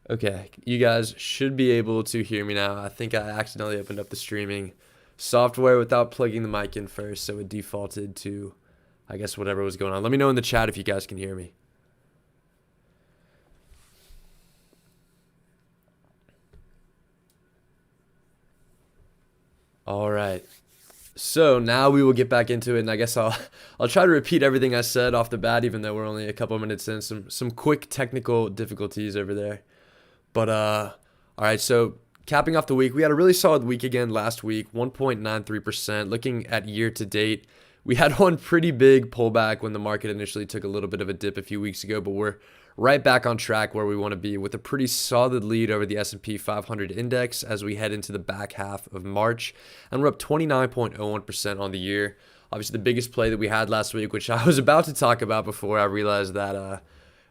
Okay, you guys should be able to hear me now. I think I accidentally opened up the streaming software without plugging the mic in first, so it defaulted to, I guess, whatever was going on. Let me know in the chat if you guys can hear me. All right. So now we will get back into it, and I guess I'll try to repeat everything I said off the bat, even though we're only a couple minutes in. Some quick technical difficulties over there. But all right, so capping off the week, we had a really solid week again last week, 1.93%. Looking at year to date, we had one pretty big pullback when the market initially took a little bit of a dip a few weeks ago, but we're right back on track where we want to be with a pretty solid lead over the S&P 500 index as we head into the back half of March, and we're up 29.01% on the year. Obviously, the biggest play that we had last week, which I was about to talk about before I realized that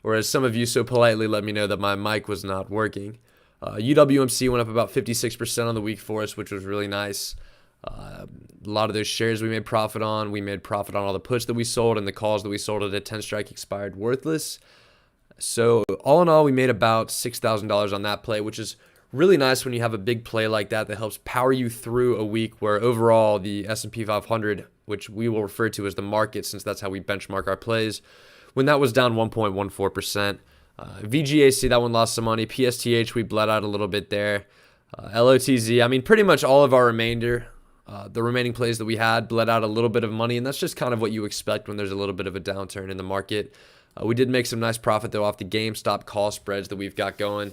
whereas some of you so politely let me know that my mic was not working. UWMC went up about 56% on the week for us, which was really nice. A lot of those shares we made profit on. We made profit on all the puts that we sold and the calls that we sold at a 10 strike expired worthless. So all in all, we made about $6,000 on that play, which is really nice when you have a big play like that that helps power you through a week where overall the S&P 500, which we will refer to as the market since that's how we benchmark our plays, when that was down 1.14%. VGAC, that one lost some money. PSTH, we bled out a little bit there. LOTZ, I mean, pretty much all of our the remaining plays that we had bled out a little bit of money, and that's just kind of what you expect when there's a little bit of a downturn in the market. We did make some nice profit, though, off the GameStop call spreads that we've got going.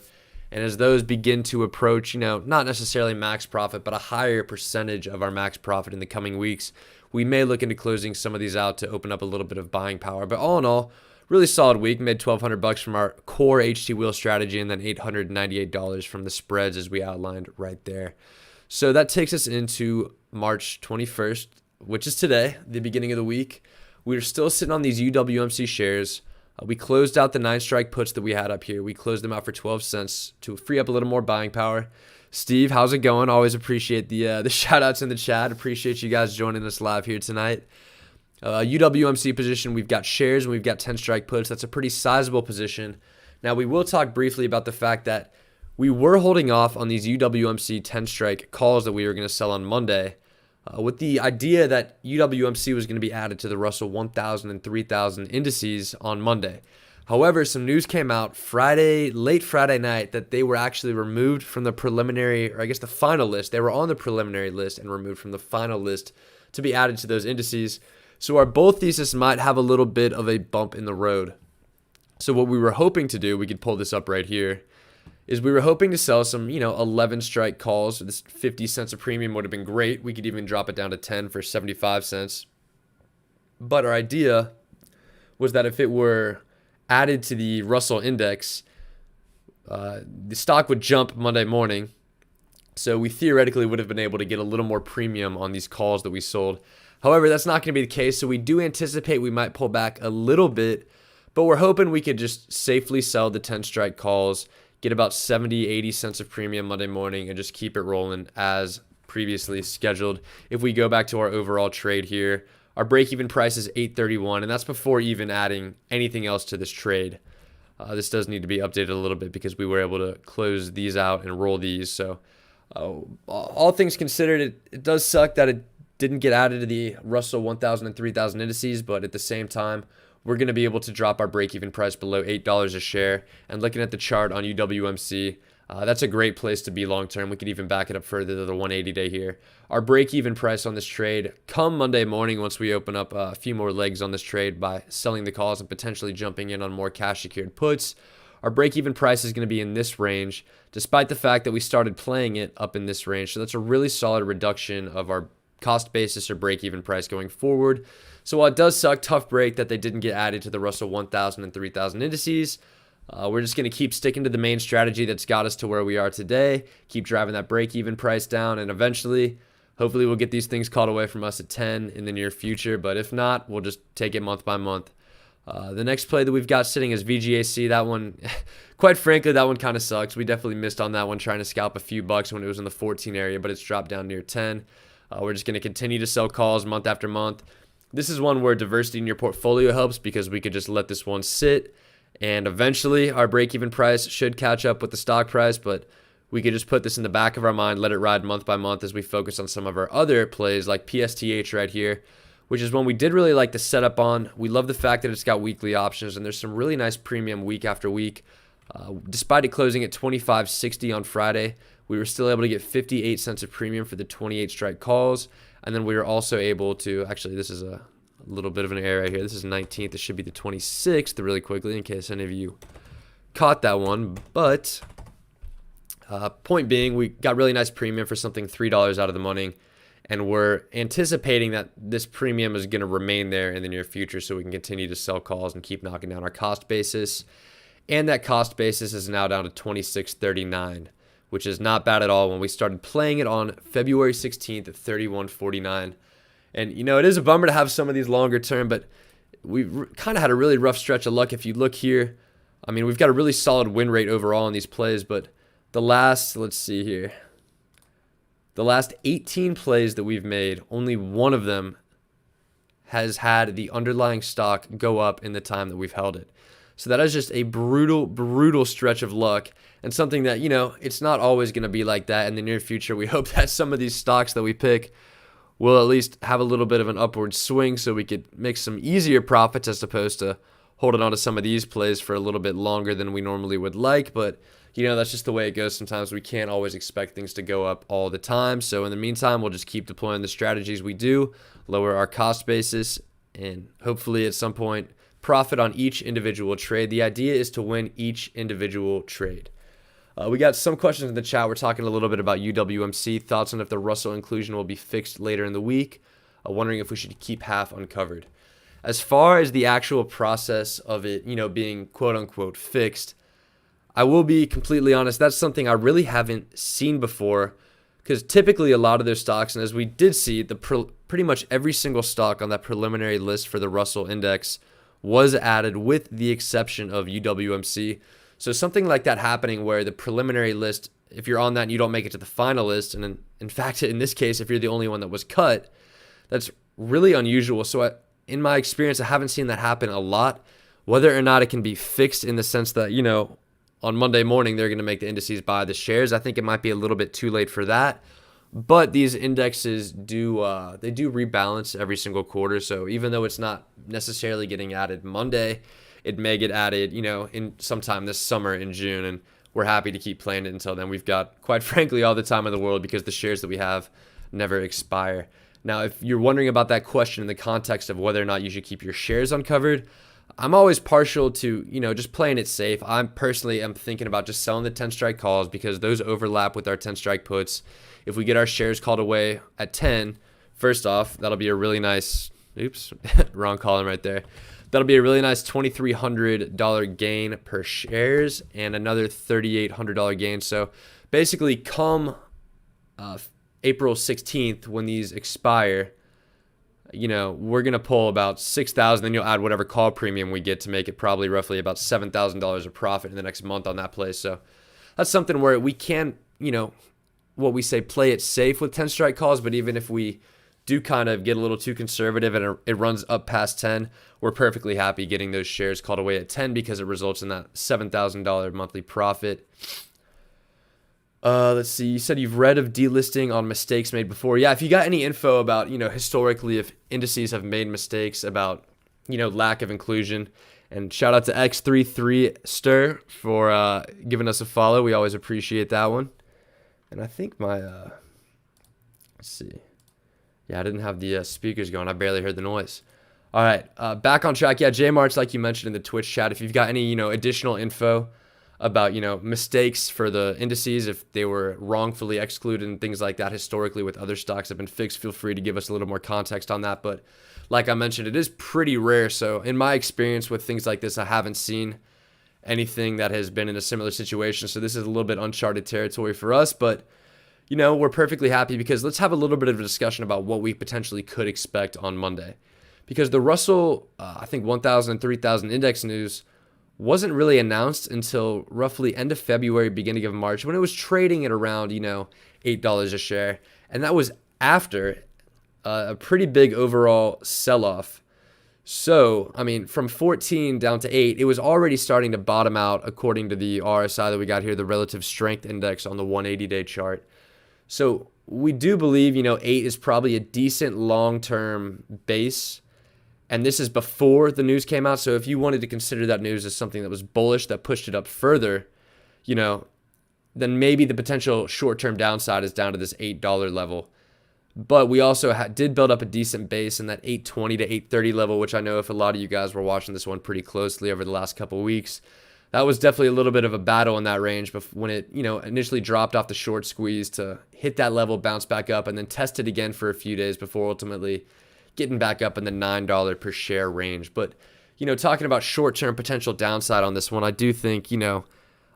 And as those begin to approach, not necessarily max profit, but a higher percentage of our max profit in the coming weeks, we may look into closing some of these out to open up a little bit of buying power. But all in all, really solid week. Made $1,200 from our core HT wheel strategy and then $898 from the spreads as we outlined right there. So that takes us into March 21st, which is today, the beginning of the week. We're still sitting on these UWMC shares. We closed out the 9-strike puts that we had up here. We closed them out for 12 cents to free up a little more buying power. Steve, how's it going? Always appreciate the shout outs in the chat. Appreciate you guys joining us live here tonight. UWMC position, we've got shares and we've got 10-strike puts. That's a pretty sizable position. Now, we will talk briefly about the fact that we were holding off on these UWMC 10-strike calls that we were going to sell on Monday, with the idea that UWMC was going to be added to the Russell 1000 and 3000 indices on Monday. However, some news came out late Friday night, that they were actually removed from the preliminary, or I guess the final list. They were on the preliminary list and removed from the final list to be added to those indices. So our bull thesis might have a little bit of a bump in the road. So what we were hoping to do, we could pull this up right here, is we were hoping to sell some, 11 strike calls. This 50 cents a premium would have been great. We could even drop it down to 10 for 75 cents. But our idea was that if it were added to the Russell index, the stock would jump Monday morning. So we theoretically would have been able to get a little more premium on these calls that we sold. However, that's not going to be the case. So we do anticipate we might pull back a little bit, but we're hoping we could just safely sell the 10 strike calls, get about 70, 80 cents of premium Monday morning, and just keep it rolling as previously scheduled. If we go back to our overall trade here, our break-even price is $8.31, and that's before even adding anything else to this trade. This does need to be updated a little bit because we were able to close these out and roll these. So all things considered, it does suck that it didn't get added to the Russell 1000 and 3000 indices, but at the same time, we're going to be able to drop our break-even price below $8 a share. And looking at the chart on UWMC, that's a great place to be long-term. We could even back it up further to the 180-day here. Our break-even price on this trade come Monday morning, once we open up a few more legs on this trade by selling the calls and potentially jumping in on more cash-secured puts, our break-even price is going to be in this range, despite the fact that we started playing it up in this range. So that's a really solid reduction of our cost basis or break-even price going forward. So while it does suck, tough break that they didn't get added to the Russell 1000 and 3000 indices, we're just going to keep sticking to the main strategy that's got us to where we are today, keep driving that break-even price down, and eventually, hopefully we'll get these things called away from us at 10 in the near future, but if not, we'll just take it month by month. The next play that we've got sitting is VGAC. That one, quite frankly, that one kind of sucks. We definitely missed on that one trying to scalp a few bucks when it was in the 14 area, but it's dropped down near 10. We're just going to continue to sell calls month after month. This is one where diversity in your portfolio helps because we could just let this one sit And eventually our break-even price should catch up with the stock price, but we could just put this in the back of our mind, let it ride month by month as we focus on some of our other plays like PSTH right here, which is one we did really like the setup on. We love the fact that it's got weekly options, and there's some really nice premium week after week. Despite it closing at 25.60 on Friday, we were still able to get 58 cents of premium for the 28 strike calls. And then we were also able to, actually this is a little bit of an error right here. This is 19th. It should be the 26th really quickly in case any of you caught that one. But point being, we got really nice premium for something $3 out of the money. And we're anticipating that this premium is going to remain there in the near future so we can continue to sell calls and keep knocking down our cost basis. And that cost basis is now down to $26.39, which is not bad at all when we started playing it on February 16th at $31.49. And, you know, it is a bummer to have some of these longer term, but we've kind of had a really rough stretch of luck. If you look here, I mean, we've got a really solid win rate overall in these plays, but the last, let's see here, the last 18 plays that we've made, only one of them has had the underlying stock go up in the time that we've held it. So that is just a brutal, brutal stretch of luck, and something that, you know, it's not always going to be like that in the near future. We hope that some of these stocks that we pick will at least have a little bit of an upward swing so we could make some easier profits as opposed to holding on to some of these plays for a little bit longer than we normally would like. But, you know, that's just the way it goes. Sometimes we can't always expect things to go up all the time. So in the meantime, we'll just keep deploying the strategies we do, lower our cost basis, and hopefully at some point profit on each individual trade. The idea is to win each individual trade. We got some questions in the chat. We're talking a little bit about UWMC. Thoughts on if the Russell inclusion will be fixed later in the week. Wondering if we should keep half uncovered. As far as the actual process of it, you know, being quote unquote fixed, I will be completely honest. That's something I really haven't seen before, because typically a lot of those stocks, and as we did see, pretty much every single stock on that preliminary list for the Russell Index was added with the exception of UWMC. So something like that happening where the preliminary list, if you're on that and you don't make it to the final list, and in fact, in this case, if you're the only one that was cut, that's really unusual. So in my experience, I haven't seen that happen a lot. Whether or not it can be fixed in the sense that, you know, on Monday morning, they're going to make the indices buy the shares. I think it might be a little bit too late for that. But these indexes do rebalance every single quarter. So even though it's not necessarily getting added Monday, it may get added, you know, in sometime this summer in June, and we're happy to keep playing it until then. We've got, quite frankly, all the time in the world because the shares that we have never expire. Now, if you're wondering about that question in the context of whether or not you should keep your shares uncovered, I'm always partial to, you know, just playing it safe. I personally am thinking about just selling the 10 strike calls because those overlap with our 10 strike puts. If we get our shares called away at 10, first off, that'll be a really nice, oops, wrong column right there. That'll be a really nice $2,300 gain per shares and another $3,800 gain. So basically come April 16th when these expire, you know, we're going to pull about 6,000, then you'll add whatever call premium we get to make it probably roughly about $7,000 of profit in the next month on that play. So that's something where we can, you know, what we say, play it safe with 10 strike calls, but even if we do kind of get a little too conservative and it runs up past 10, we're perfectly happy getting those shares called away at 10 because it results in that $7,000 monthly profit. Let's see. You said you've read of delisting on mistakes made before. Yeah, if you got any info about, you know, historically if indices have made mistakes about, you know, lack of inclusion. And shout out to X33Stir for giving us a follow. We always appreciate that one. And I think my, let's see. Yeah, I didn't have the speakers going. I barely heard the noise. All right, back on track. Yeah, J March, like you mentioned in the Twitch chat, if you've got any, you know, additional info about, you know, mistakes for the indices, if they were wrongfully excluded and things like that historically with other stocks have been fixed, feel free to give us a little more context on that. But like I mentioned, it is pretty rare. So in my experience with things like this, I haven't seen anything that has been in a similar situation. So this is a little bit uncharted territory for us, but you know, we're perfectly happy because let's have a little bit of a discussion about what we potentially could expect on Monday. Because the Russell, I think 1,000 and 3,000 index news wasn't really announced until roughly end of February, beginning of March, when it was trading at around, you know, $8 a share. And that was after a pretty big overall sell-off. So, I mean, from 14 down to 8, it was already starting to bottom out according to the RSI that we got here, the relative strength index on the 180-day chart. So, we do believe, 8 is probably a decent long-term base. And this is before the news came out. So, if you wanted to consider that news as something that was bullish, that pushed it up further, then maybe the potential short-term downside is down to this $8 level. But we also did build up a decent base in that 820 to 830 level, which I know if a lot of you guys were watching this one pretty closely over the last couple of weeks, that was definitely a little bit of a battle in that range. But when it, initially dropped off the short squeeze to hit that level, bounce back up, and then test it again for a few days before ultimately getting back up in the $9 per share range. But, talking about short-term potential downside on this one, I do think,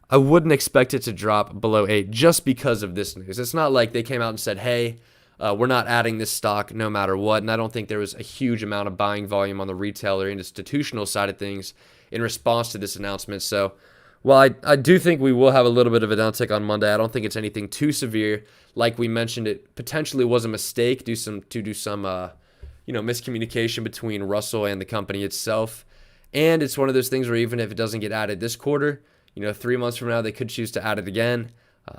I wouldn't expect it to drop below 8 just because of this news. It's not like they came out and said, hey, we're not adding this stock no matter what. And I don't think there was a huge amount of buying volume on the retail or institutional side of things in response to this announcement. So while I do think we will have a little bit of a downtick on Monday, I don't think it's anything too severe. Like we mentioned, it potentially was a mistake due to some miscommunication between Russell and the company itself. And it's one of those things where even if it doesn't get added this quarter, 3 months from now, they could choose to add it again.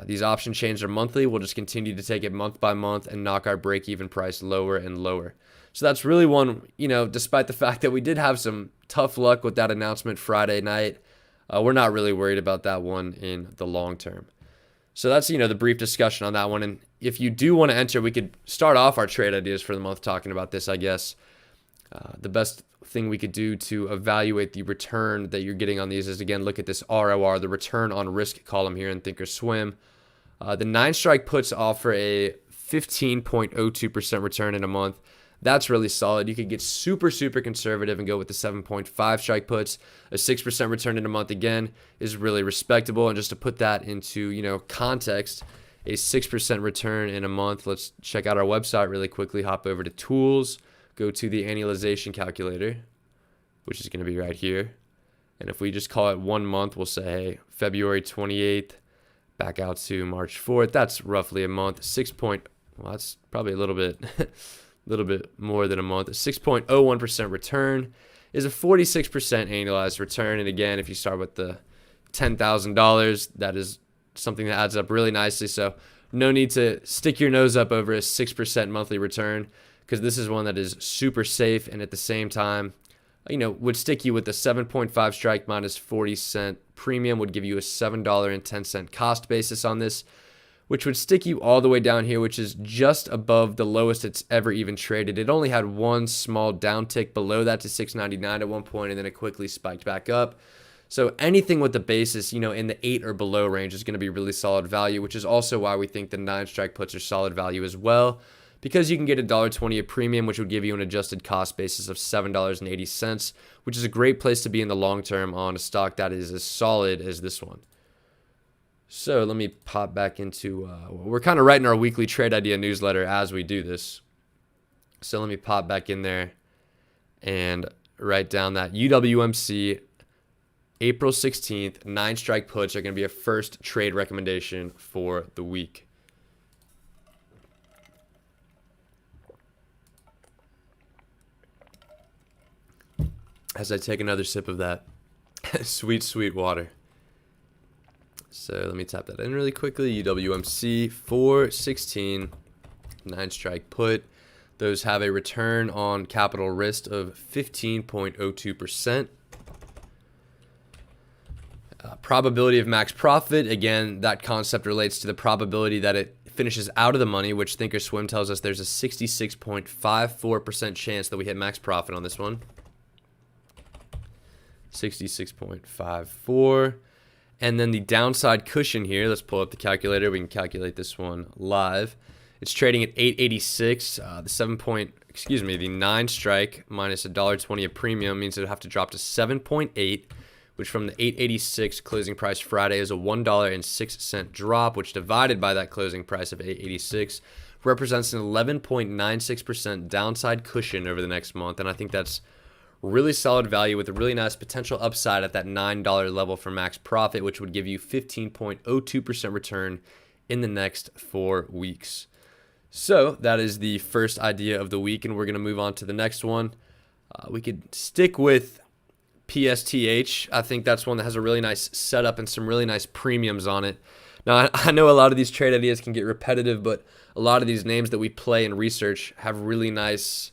These option chains are monthly. We'll just continue to take it month by month and knock our break-even price lower and lower. So that's really one, despite the fact that we did have some tough luck with that announcement Friday night, we're not really worried about that one in the long term. So that's, the brief discussion on that one. And if you do want to enter, we could start off our trade ideas for the month talking about this, I guess. The best thing we could do to evaluate the return that you're getting on these is, again, look at this ROR, the return on risk column here in Thinkorswim. The 9-strike puts offer a 15.02% return in a month. That's really solid. You could get super, super conservative and go with the 7.5-strike puts. A 6% return in a month, again, is really respectable. And just to put that into, context, a 6% return in a month. Let's check out our website really quickly. Hop over to Tools. Go to the Annualization Calculator, which is going to be right here. And if we just call it 1 month, we'll say, hey, February 28th, back out to March 4th. That's roughly a month. Well, that's probably a little bit more than a month. A 6.01% return is a 46% annualized return. And again, if you start with the $10,000, that is something that adds up really nicely. So no need to stick your nose up over a 6% monthly return, because this is one that is super safe and at the same time, would stick you with the 7.5 strike minus 40-cent premium, would give you a $7.10 cost basis on this, which would stick you all the way down here, which is just above the lowest it's ever even traded. It only had one small downtick below that to $6.99 at one point, and then it quickly spiked back up. So anything with the basis, in the 8 or below range is going to be really solid value, which is also why we think the 9-strike puts are solid value as well, because you can get $1.20 a premium, which would give you an adjusted cost basis of $7.80, which is a great place to be in the long term on a stock that is as solid as this one. So let me pop back into, we're kind of writing our weekly trade idea newsletter as we do this. So let me pop back in there and write down that UWMC April 16th 9-strike puts are going to be a first trade recommendation for the week. As I take another sip of that sweet, sweet water. So let me tap that in really quickly. UWMC 416 9-strike put. Those have a return on capital risk of 15.02%. Probability of max profit. Again, that concept relates to the probability that it finishes out of the money, which Thinkorswim tells us there's a 66.54% chance that we hit max profit on this one. 66.54. And then the downside cushion here, let's pull up the calculator. We can calculate this one live. It's trading at 886. The 9-strike minus $1.20 a premium means it'll have to drop to 7.8, which from the 886 closing price Friday is a $1.06 drop, which divided by that closing price of 886 represents an 11.96% downside cushion over the next month. And I think that's really solid value with a really nice potential upside at that $9 level for max profit, which would give you 15.02% return in the next 4 weeks. So that is the first idea of the week, and we're going to move on to the next one. We could stick with PSTH. I think that's one that has a really nice setup and some really nice premiums on it. Now, I know a lot of these trade ideas can get repetitive, but a lot of these names that we play and research have really nice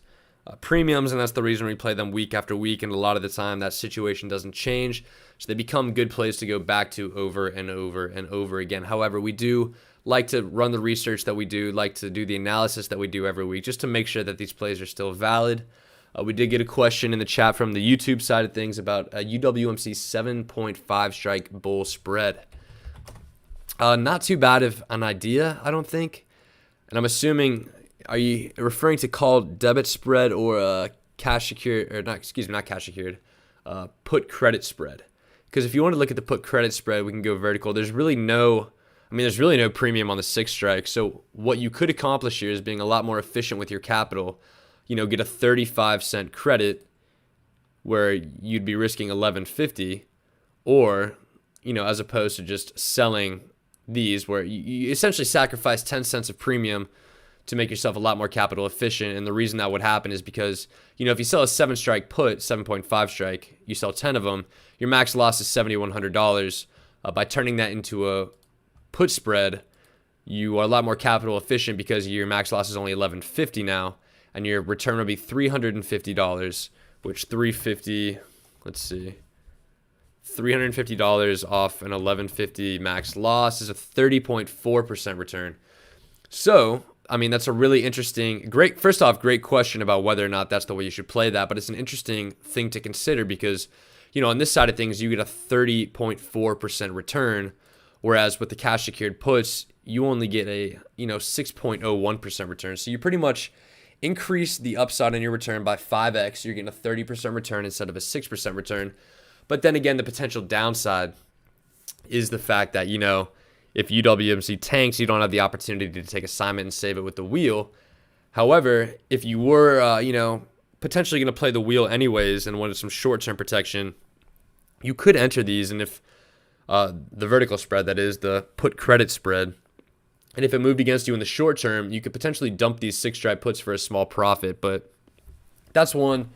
premiums, and that's the reason we play them week after week, and a lot of the time that situation doesn't change, so they become good plays to go back to over and over and over again. However, we do like to run the research that we do, like to do the analysis that we do every week, just to make sure that these plays are still valid. We did get a question in the chat from the YouTube side of things about a UWMC 7.5 strike bull spread. Not too bad of an idea, I don't think. And I'm assuming, are you referring to called debit spread or cash secured, or not, excuse me, not cash secured, put credit spread? Because if you want to look at the put credit spread, we can go vertical. There's really no premium on the 6 strike. So what you could accomplish here is being a lot more efficient with your capital. Get a 35-cent credit where you'd be risking $11.50, or, as opposed to just selling these where you essentially sacrifice 10 cents of premium to make yourself a lot more capital efficient. And the reason that would happen is because, if you sell a 7 strike put, 7.5 strike, you sell 10 of them, your max loss is $7,100. By turning that into a put spread, you are a lot more capital efficient because your max loss is only $11.50 now, and your return will be $350, which $350 off an $11.50 max loss is a 30.4% return. So, that's a really interesting, great question about whether or not that's the way you should play that, but it's an interesting thing to consider because, on this side of things, you get a 30.4% return, whereas with the cash secured puts, you only get a, 6.01% return. So you pretty much increase the upside on your return by 5x. You're getting a 30% return instead of a 6% return. But then again, the potential downside is the fact that, if UWMC tanks, you don't have the opportunity to take assignment and save it with the wheel. However, if you were, potentially going to play the wheel anyways and wanted some short-term protection, you could enter these. And if the vertical spread, that is the put credit spread, and if it moved against you in the short term, you could potentially dump these 6 strike puts for a small profit. But that's one,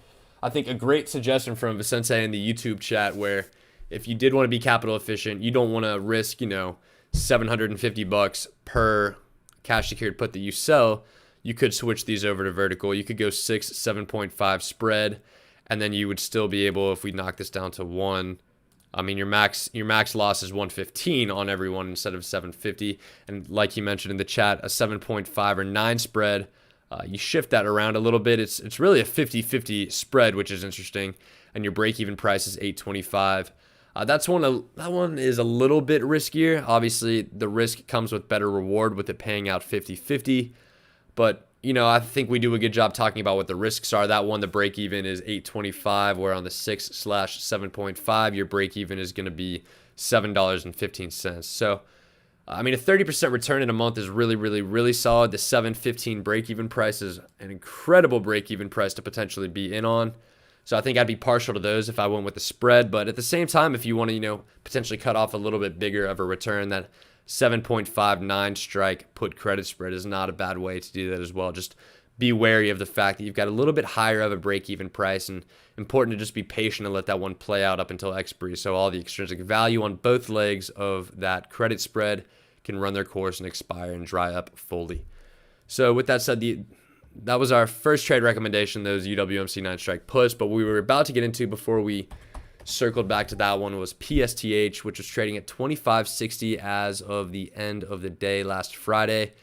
I think, a great suggestion from Vicente in the YouTube chat, where if you did want to be capital efficient, you don't want to risk, $750 per cash secured put that you sell, you could switch these over to vertical. You could go 6, 7.5 spread, and then you would still be able, if we knock this down to 1, your max loss is 115 on every one instead of 750. And like you mentioned in the chat, a 7.5 or 9 spread, you shift that around a little bit. It's really a 50-50 spread, which is interesting. And your break-even price is 825. That one is a little bit riskier. Obviously, the risk comes with better reward with it paying out 50-50. But I think we do a good job talking about what the risks are. That one, the break even is 825, where on the 6/7.5, your break even is going to be $7.15. So, a 30% return in a month is really, really, really solid. The 7.15 break even price is an incredible break even price to potentially be in on. So I think I'd be partial to those if I went with the spread. But at the same time, if you want to, potentially cut off a little bit bigger of a return, that 7.59 strike put credit spread is not a bad way to do that as well. Just be wary of the fact that you've got a little bit higher of a break-even price, and important to just be patient and let that one play out up until expiry, so all the extrinsic value on both legs of that credit spread can run their course and expire and dry up fully. So with that said, that was our first trade recommendation, those UWMC 9-strike puts. But we were about to get into, before we circled back to that one, was PSTH, which was trading at 25.60 as of the end of the day last Friday.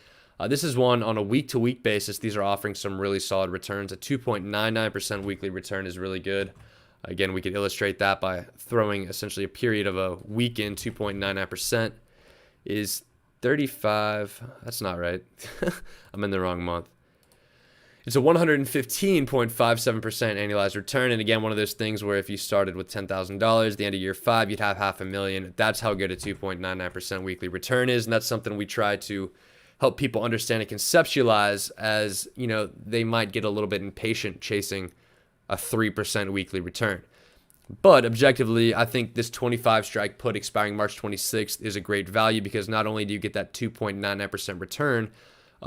This is one on a week-to-week basis. These are offering some really solid returns. A 2.99% weekly return is really good. Again, we could illustrate that by throwing essentially a period of a week in. 2.99% is 35. That's not right. I'm in the wrong month. It's a 115.57% annualized return. And again, one of those things where if you started with $10,000, the end of year 5, you'd have $500,000. That's how good a 2.99% weekly return is. And that's something we try to help people understand and conceptualize, as, they might get a little bit impatient chasing a 3% weekly return. But objectively, I think this 25 strike put expiring March 26th is a great value, because not only do you get that 2.99% return,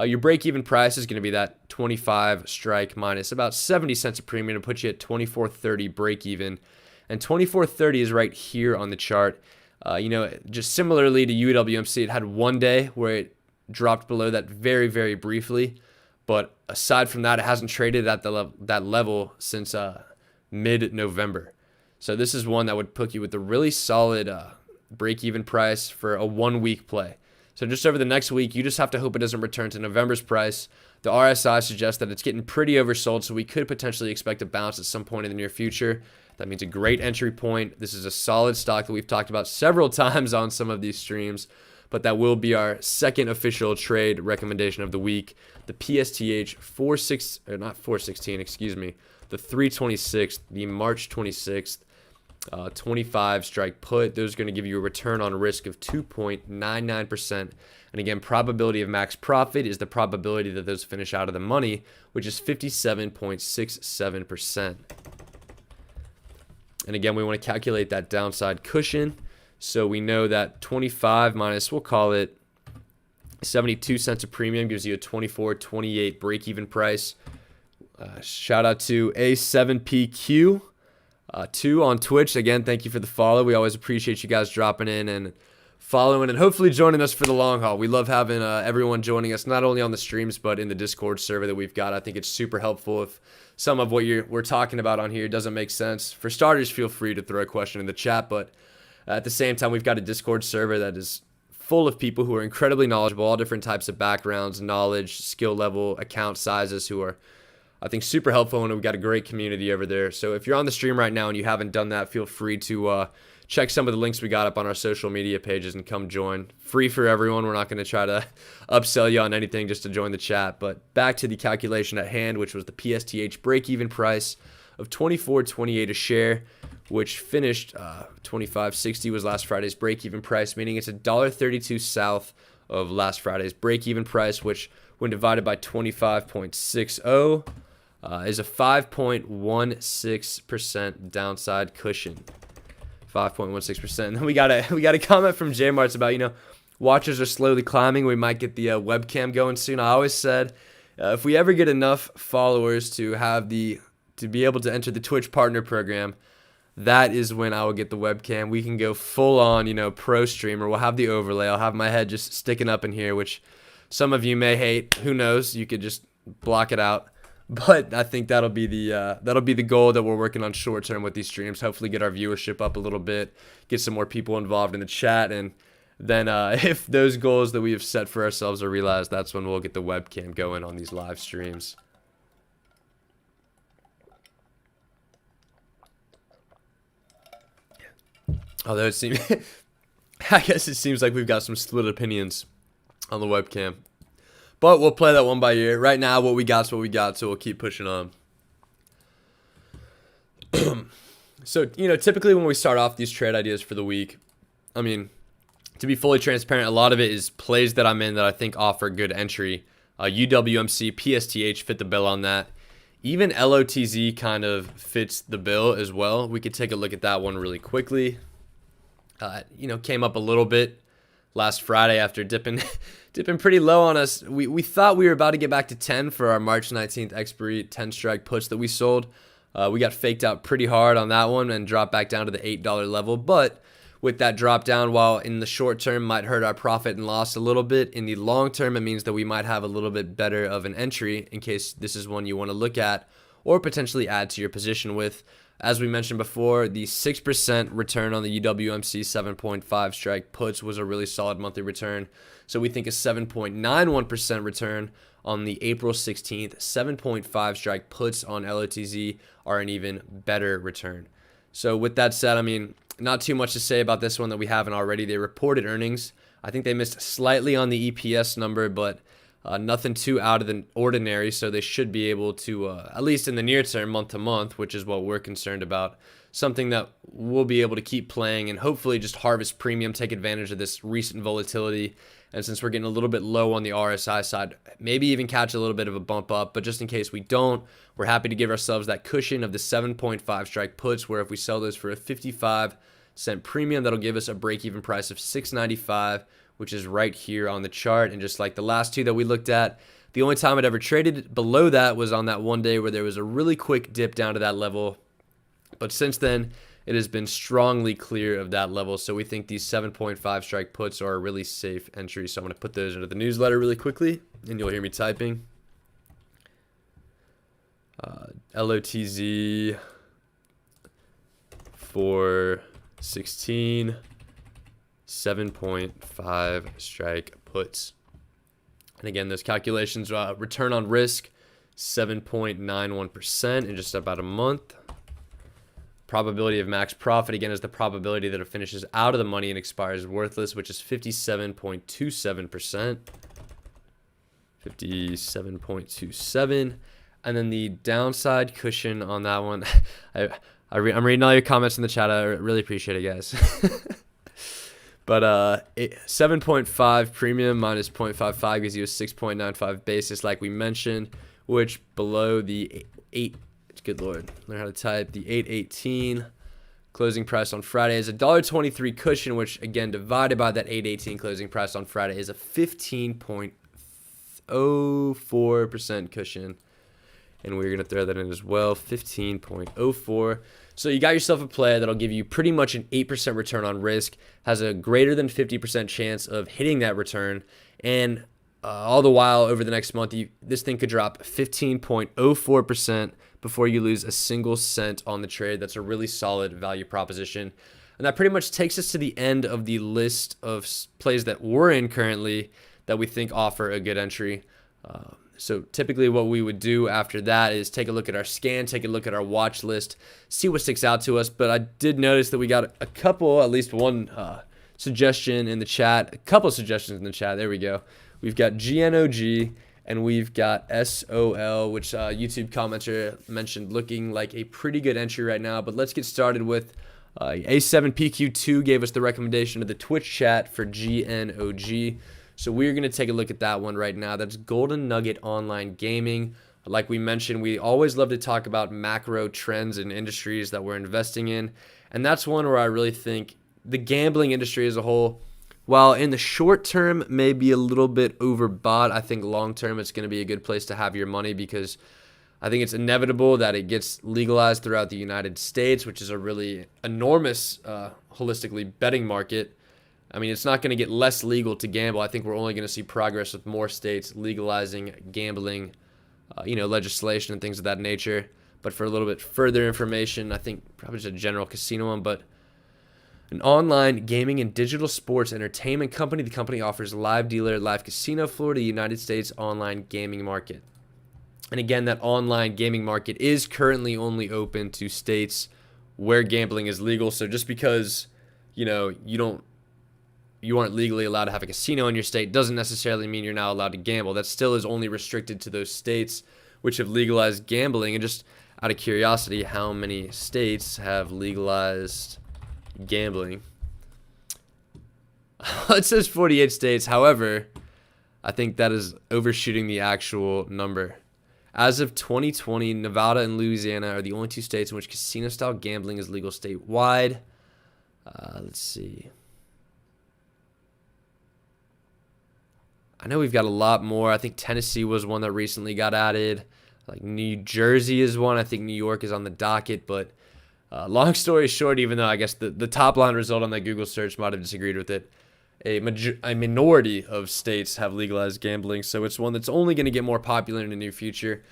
Your break-even price is going to be that 25 strike minus about 70 cents a premium to put you at 24.30 break-even. And 24.30 is right here on the chart. Just similarly to UWMC, it had one day where it dropped below that very, very briefly. But aside from that, it hasn't traded at that level since mid-November. So this is one that would put you with a really solid break-even price for a 1 week play. So just over the next week, you just have to hope it doesn't return to November's price. The RSI suggests that it's getting pretty oversold, so we could potentially expect a bounce at some point in the near future. That means a great entry point. This is a solid stock that we've talked about several times on some of these streams, but that will be our second official trade recommendation of the week. The PSTH 326th, the March 26th. 25 strike put. Those are going to give you a return on risk of 2.99%. And again, probability of max profit is the probability that those finish out of the money, which is 57.67%. And again, we want to calculate that downside cushion. So we know that 25 minus, we'll call it 72 cents a premium, gives you a 24.28 break-even price. Shout out to A7PQ. 2 on Twitch. Again, thank you for the follow. We always appreciate you guys dropping in and following and hopefully joining us for the long haul. We love having everyone joining us, not only on the streams, but in the Discord server that we've got. I think it's super helpful if some of what we're talking about on here doesn't make sense. For starters, feel free to throw a question in the chat, but at the same time, we've got a Discord server that is full of people who are incredibly knowledgeable, all different types of backgrounds, knowledge, skill level, account sizes, who are, I think, super helpful, and we've got a great community over there. So if you're on the stream right now and you haven't done that, feel free to check some of the links we got up on our social media pages and come join. Free for everyone. We're not going to try to upsell you on anything just to join the chat. But back to the calculation at hand, which was the PSTH break-even price of $24.28 a share, which finished $25.60 was last Friday's break-even price, meaning it's $1.32 south of last Friday's break-even price, which when divided by 25.60 is a 5.16% downside cushion. 5.16%. And then we got a comment from J Marts about, watchers are slowly climbing. We might get the webcam going soon. I always said if we ever get enough followers to be able to enter the Twitch partner program, that is when I will get the webcam. We can go full on, pro streamer. We'll have the overlay. I'll have my head just sticking up in here, which some of you may hate. Who knows? You could just block it out. But I think that'll be the goal that we're working on short term with these streams. Hopefully get our viewership up a little bit, get some more people involved in the chat, and then if those goals that we have set for ourselves are realized, that's when we'll get the webcam going on these live streams. Although I guess it seems like we've got some split opinions on the webcam. But we'll play that one by ear. Right now, what we got is what we got, so we'll keep pushing on. So, typically when we start off these trade ideas for the week, to be fully transparent, a lot of it is plays that I'm in that I think offer good entry. UWMC, PSTH fit the bill on that. Even LOTZ kind of fits the bill as well. We could take a look at that one really quickly. Came up a little bit last Friday after dipping pretty low on us. We thought we were about to get back to 10 for our March 19th expiry 10 strike puts that we sold. We got faked out pretty hard on that one and dropped back down to the $8 level. But with that drop down, while in the short term might hurt our profit and loss a little bit, in the long term it means that we might have a little bit better of an entry in case this is one you want to look at or potentially add to your position with. As we mentioned before, the 6% return on the UWMC 7.5 strike puts was a really solid monthly return. So we think a 7.91% return on the April 16th 7.5 strike puts on LOTZ are an even better return. So with that said, not too much to say about this one that we haven't already. They reported earnings. I think they missed slightly on the EPS number, but nothing too out of the ordinary, so they should be able to, at least in the near term, month to month, which is what we're concerned about, something that we'll be able to keep playing and hopefully just harvest premium, take advantage of this recent volatility. And since we're getting a little bit low on the RSI side, maybe even catch a little bit of a bump up. But just in case we don't, we're happy to give ourselves that cushion of the 7.5 strike puts, where if we sell those for a 55-cent premium, that'll give us a break-even price of $6.95, which is right here on the chart. And just like the last two that we looked at, the only time it ever traded below that was on that one day where there was a really quick dip down to that level. But since then, it has been strongly clear of that level. So we think these 7.5 strike puts are a really safe entry. So I'm going to put those into the newsletter really quickly, and you'll hear me typing. LOTZ 416, 7.5 strike puts. And again, those calculations, return on risk, 7.91% in just about a month. Probability of max profit, again, is the probability that it finishes out of the money and expires worthless, which is 57.27%. 57.27. And then the downside cushion on that one, I'm reading all your comments in the chat. I really appreciate it, guys. But 7.5 premium minus 0.55 gives you a 6.95 basis, like we mentioned, which below the 8, good lord, learn how to type, the 818 closing price on Friday is a $1.23 cushion, which again, divided by that 818 closing price on Friday is a 15.04% cushion. And we're going to throw that in as well, 15.04. So you got yourself a play that'll give you pretty much an 8% return on risk, has a greater than 50% chance of hitting that return, and all the while over the next month, this thing could drop 15.04% before you lose a single cent on the trade. That's a really solid value proposition. And that pretty much takes us to the end of the list of plays that we're in currently that we think offer a good entry. So typically what we would do after that is take a look at our scan, take a look at our watch list, see what sticks out to us. But I did notice that we got a couple, at least one suggestion in the chat, a couple suggestions in the chat. There we go. We've got GNOG and we've got SOL, which YouTube commenter mentioned looking like a pretty good entry right now. But let's get started with A7PQ2 gave us the recommendation of the Twitch chat for GNOG. So we're going to take a look at that one right now. That's Golden Nugget Online Gaming. Like we mentioned, we always love to talk about macro trends in industries that we're investing in. And that's one where I really think the gambling industry as a whole, while in the short term may be a little bit overbought, I think long term it's going to be a good place to have your money, because I think it's inevitable that it gets legalized throughout the United States, which is a really enormous holistically betting market. I mean, it's not going to get less legal to gamble. I think we're only going to see progress with more states legalizing gambling, legislation and things of that nature. But for a little bit further information, I think probably just a general casino one, but an online gaming and digital sports entertainment company. The company offers live dealer, live casino floor to the United States online gaming market. And again, that online gaming market is currently only open to states where gambling is legal. So just because, you aren't legally allowed to have a casino in your state doesn't necessarily mean you're now allowed to gamble. That still is only restricted to those states which have legalized gambling. And just out of curiosity, how many states have legalized gambling? It says 48 states. However, I think that is overshooting the actual number. As of 2020, Nevada and Louisiana are the only two states in which casino-style gambling is legal statewide. Let's see. I know we've got a lot more. I think Tennessee was one that recently got added. Like New Jersey is one. I think New York is on the docket. But long story short, even though I guess the top line result on that Google search might have disagreed with it, a minority of states have legalized gambling. So it's one that's only going to get more popular in the near future.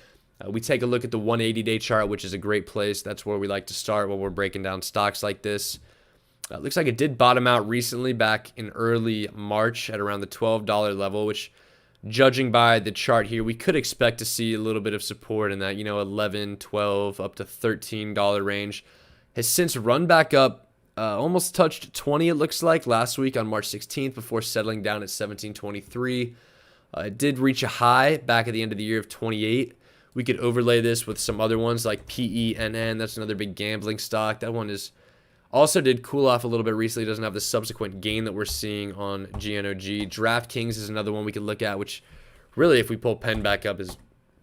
We take a look at the 180-day chart, which is a great place. That's where we like to start when we're breaking down stocks like this. Looks like it did bottom out recently back in early March at around the $12 level, which, judging by the chart here, we could expect to see a little bit of support in that, $11, $12, up to $13 range. Has since run back up, almost touched 20, it looks like, last week on March 16th before settling down at 17.23. It did reach a high back at the end of the year of 28. We could overlay this with some other ones like PENN. That's another big gambling stock. That one also did cool off a little bit recently. It doesn't have the subsequent gain that we're seeing on GNOG. DraftKings is another one we could look at, which really, if we pull Penn back up, is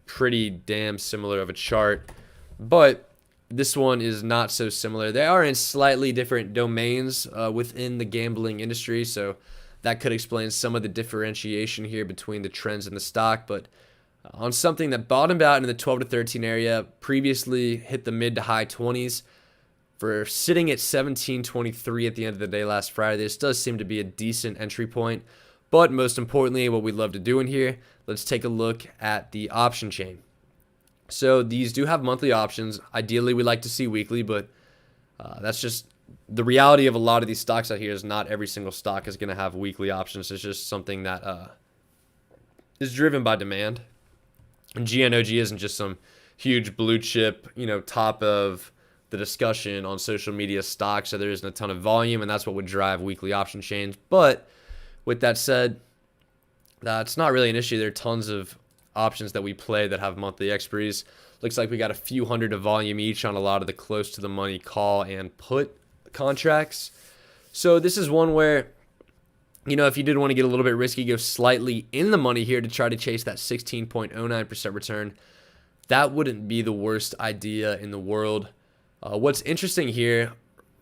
pretty damn similar of a chart. But this one is not so similar. They are in slightly different domains within the gambling industry. So that could explain some of the differentiation here between the trends in the stock. But on something that bottomed out in the 12 to 13 area, previously hit the mid to high 20s, for sitting at 17.23 at the end of the day last Friday, this does seem to be a decent entry point. But most importantly, what we'd love to do in here, let's take a look at the option chain. So these do have monthly options. Ideally, we like to see weekly, but that's just the reality of a lot of these stocks out here. Is not every single stock is going to have weekly options. It's just something that is driven by demand. And GNOG isn't just some huge blue chip, top of the discussion on social media stocks, so there isn't a ton of volume, and that's what would drive weekly option chains. But with that said, that's not really an issue. There are tons of options that we play that have monthly expiries. Looks like we got a few hundred of volume each on a lot of the close to the money call and put contracts. So this is one where, if you did want to get a little bit risky, go slightly in the money here to try to chase that 16.09% return. That wouldn't be the worst idea in the world. What's interesting here,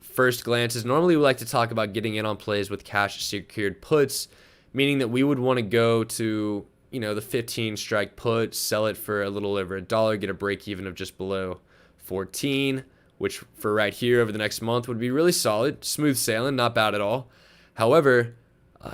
first glance, is normally we like to talk about getting in on plays with cash secured puts, meaning that we would want to go to, the 15 strike put, sell it for a little over $1, get a break even of just below 14, which for right here over the next month would be really solid, smooth sailing, not bad at all. However,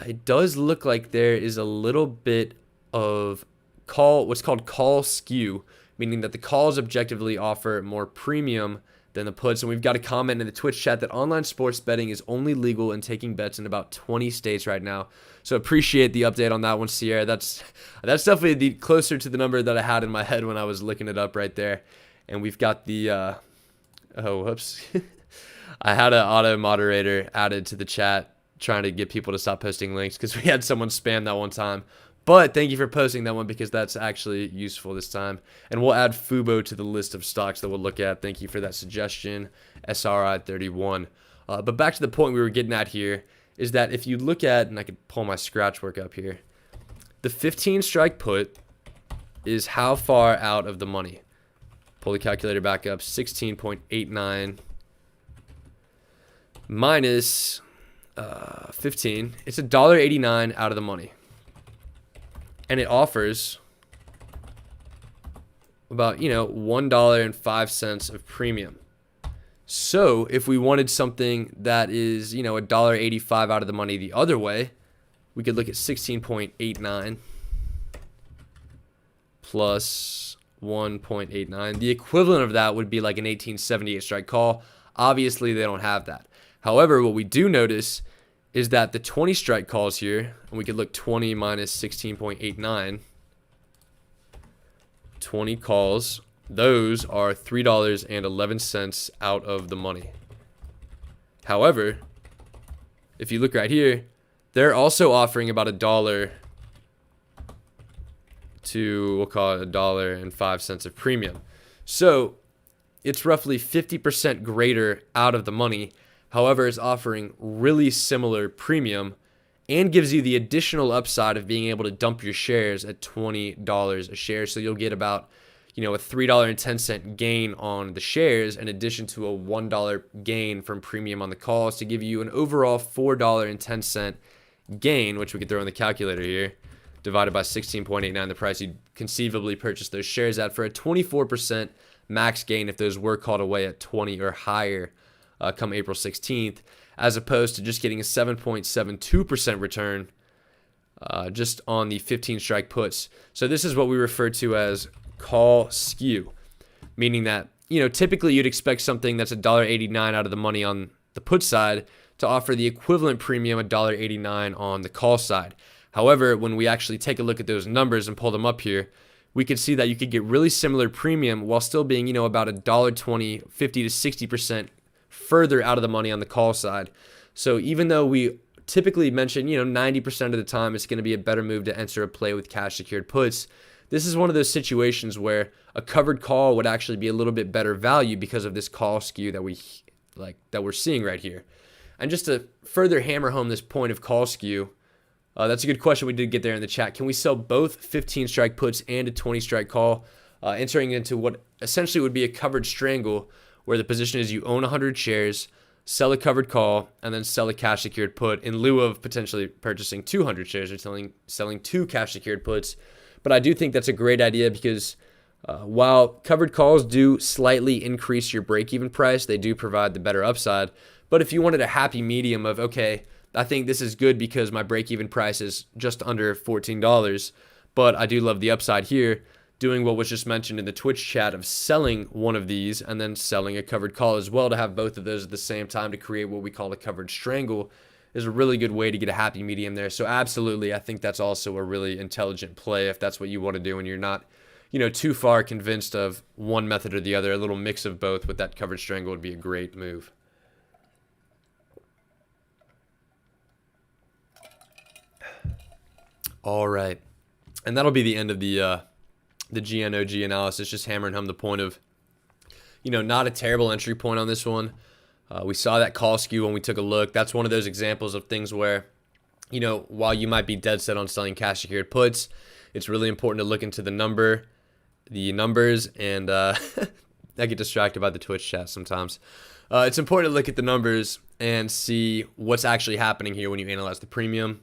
it does look like there is a little bit of what's called call skew, meaning that the calls objectively offer more premium than the puts. And we've got a comment in the Twitch chat that online sports betting is only legal and taking bets in about 20 states right now. So appreciate the update on that one, Sierra. That's definitely closer to the number that I had in my head when I was looking it up right there. And we've got the whoops. I had an auto moderator added to the chat trying to get people to stop posting links because we had someone spam that one time. But thank you for posting that one because that's actually useful this time. And we'll add Fubo to the list of stocks that we'll look at. Thank you for that suggestion, SRI 31. But back to the point we were getting at here is that if you look at, and I could pull my scratch work up here, the 15 strike put is how far out of the money. Pull the calculator back up, 16.89 minus 15. It's $1.89 out of the money. And it offers about, $1.05 of premium. So if we wanted something that is, $1.85 out of the money the other way, we could look at 16.89 plus 1.89. The equivalent of that would be like an 1878 strike call. Obviously, they don't have that. However, what we do notice is that the 20 strike calls here, and we could look 20 minus 16.89, 20 calls, those are $3.11 out of the money. However, if you look right here, they're also offering about $1 to, we'll call it $1.05 of premium. So it's roughly 50% greater out of the money. However, is offering really similar premium and gives you the additional upside of being able to dump your shares at $20 a share. So you'll get about, a $3.10 gain on the shares in addition to a $1 gain from premium on the calls to give you an overall $4.10 gain, which we could throw in the calculator here, divided by 16.89, the price you'd conceivably purchase those shares at, for a 24% max gain if those were called away at 20 or higher. Come April 16th, as opposed to just getting a 7.72% return just on the 15 strike puts. So this is what we refer to as call skew, meaning that, typically you'd expect something that's $1.89 out of the money on the put side to offer the equivalent premium $1.89 on the call side. However, when we actually take a look at those numbers and pull them up here, we could see that you could get really similar premium while still being, about $1.20, 50 to 60% further out of the money on the call side. So even though we typically mention, 90% of the time it's going to be a better move to enter a play with cash secured puts, this is one of those situations where a covered call would actually be a little bit better value because of this call skew that we're seeing right here. And just to further hammer home this point of call skew, that's a good question we did get there in the chat. Can we sell both 15 strike puts and a 20 strike call, entering into what essentially would be a covered strangle, where the position is you own 100 shares, sell a covered call, and then sell a cash secured put in lieu of potentially purchasing 200 shares or selling 2 cash secured puts. But I do think that's a great idea because while covered calls do slightly increase your break-even price, they do provide the better upside. But if you wanted a happy medium of, okay, I think this is good because my break-even price is just under $14, but I do love the upside here, doing what was just mentioned in the Twitch chat of selling one of these and then selling a covered call as well to have both of those at the same time to create what we call a covered strangle is a really good way to get a happy medium there. So absolutely, I think that's also a really intelligent play if that's what you want to do and you're not, too far convinced of one method or the other. A little mix of both with that covered strangle would be a great move. All right. And that'll be the end of the GNOG analysis, just hammering home the point of, not a terrible entry point on this one. We saw that call skew when we took a look. That's one of those examples of things where, while you might be dead set on selling cash secured puts, it's really important to look into the numbers, and I get distracted by the Twitch chat sometimes. It's important to look at the numbers and see what's actually happening here when you analyze the premium.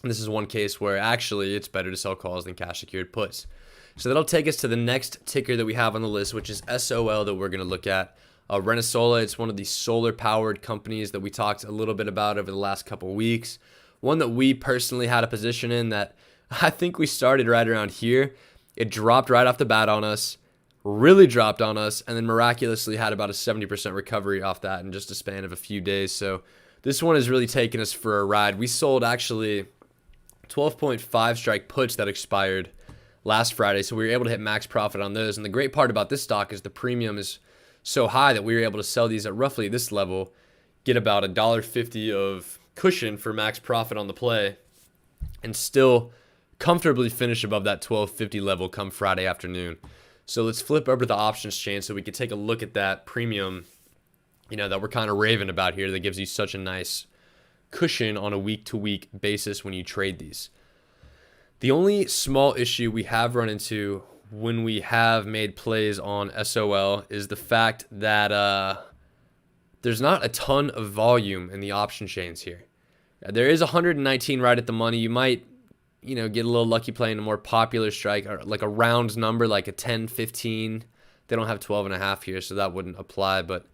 And this is one case where actually it's better to sell calls than cash secured puts. So that'll take us to the next ticker that we have on the list, which is SOL that we're going to look at. Renesola, it's one of the solar powered companies that we talked a little bit about over the last couple of weeks. One that we personally had a position in that I think we started right around here. It dropped right off the bat on us, really dropped on us, and then miraculously had about a 70% recovery off that in just a span of a few days. So this one has really taken us for a ride. We sold actually 12.5 strike puts that expired last Friday, so we were able to hit max profit on those. And the great part about this stock is the premium is so high that we were able to sell these at roughly this level, get about $1.50 of cushion for max profit on the play, and still comfortably finish above that $12.50 level come Friday afternoon. So let's flip over to the options chain so we can take a look at that premium, that we're kind of raving about here that gives you such a nice cushion on a week-to-week basis when you trade these. The only small issue we have run into when we have made plays on SOL is the fact that there's not a ton of volume in the option chains here. There is 119 right at the money. You might, get a little lucky playing a more popular strike, or like a round number, like a 10, 15. They don't have 12.5 here, so that wouldn't apply. But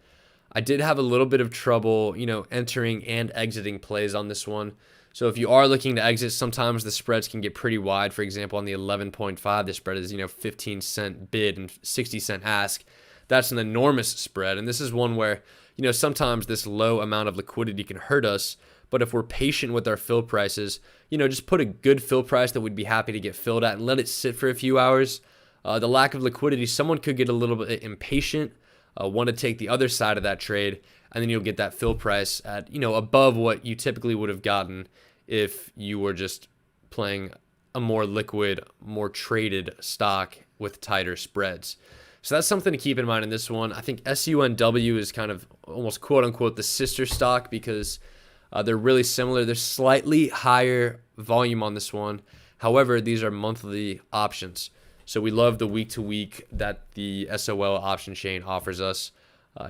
I did have a little bit of trouble, entering and exiting plays on this one. So if you are looking to exit, sometimes the spreads can get pretty wide. For example, on the 11.5, the spread is, 15-cent bid and 60-cent ask. That's an enormous spread. And this is one where, sometimes this low amount of liquidity can hurt us. But if we're patient with our fill prices, just put a good fill price that we'd be happy to get filled at and let it sit for a few hours. The lack of liquidity, someone could get a little bit impatient, want to take the other side of that trade, and then you'll get that fill price at, above what you typically would have gotten if you were just playing a more liquid, more traded stock with tighter spreads. So that's something to keep in mind in this one. I think SUNW is kind of almost quote unquote the sister stock because they're really similar. There's slightly higher volume on this one. However, these are monthly options. So we love the week-to-week that the SOL option chain offers us.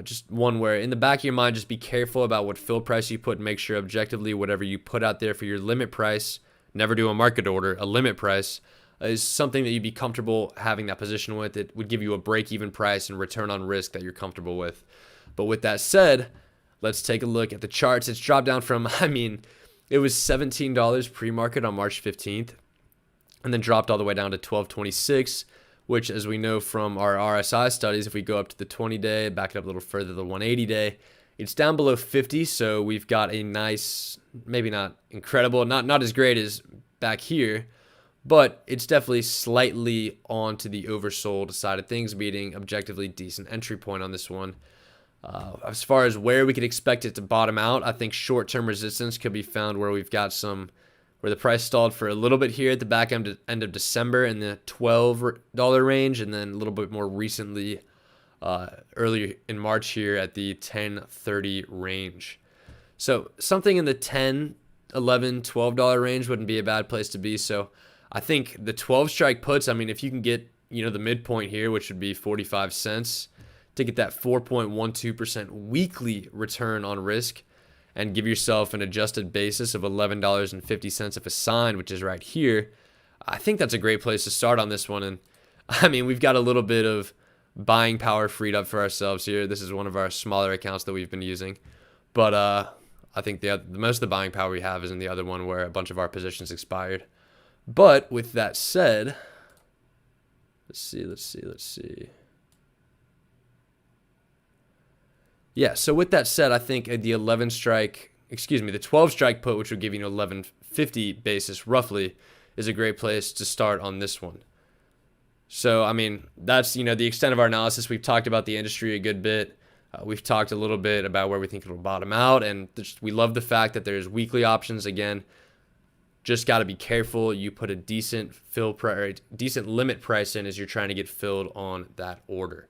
Just one where in the back of your mind, just be careful about what fill price you put and make sure objectively whatever you put out there for your limit price, never do a market order, a limit price, is something that you'd be comfortable having that position with. It would give you a break-even price and return on risk that you're comfortable with. But with that said, let's take a look at the charts. It's dropped down from, it was $17 pre-market on March 15th and then dropped all the way down to $12.26, which as we know from our RSI studies, if we go up to the 20-day, back it up a little further, the 180-day, it's down below 50. So we've got a nice, maybe not incredible, not as great as back here, but it's definitely slightly on to the oversold side of things, being objectively decent entry point on this one. As far as where we could expect it to bottom out, I think short-term resistance could be found where we've got where the price stalled for a little bit here at the back end of December in the $12 range, and then a little bit more recently, early in March here at the $10.30 range. So something in the $10, $11, $12 range wouldn't be a bad place to be. So I think the 12 strike puts, if you can get, the midpoint here, which would be 45 cents, to get that 4.12% weekly return on risk and give yourself an adjusted basis of $11.50 if assigned, which is right here, I think that's a great place to start on this one. And I mean, we've got a little bit of buying power freed up for ourselves here. This is one of our smaller accounts that we've been using. But I think the most of the buying power we have is in the other one where a bunch of our positions expired. But with that said, let's see. Yeah, so with that said, I think the 12 strike put, which would give you an 1150 basis roughly, is a great place to start on this one. So, I mean, that's, the extent of our analysis. We've talked about the industry a good bit. We've talked a little bit about where we think it'll bottom out, and we love the fact that there's weekly options. Again, just got to be careful. You put a decent limit price in as you're trying to get filled on that order.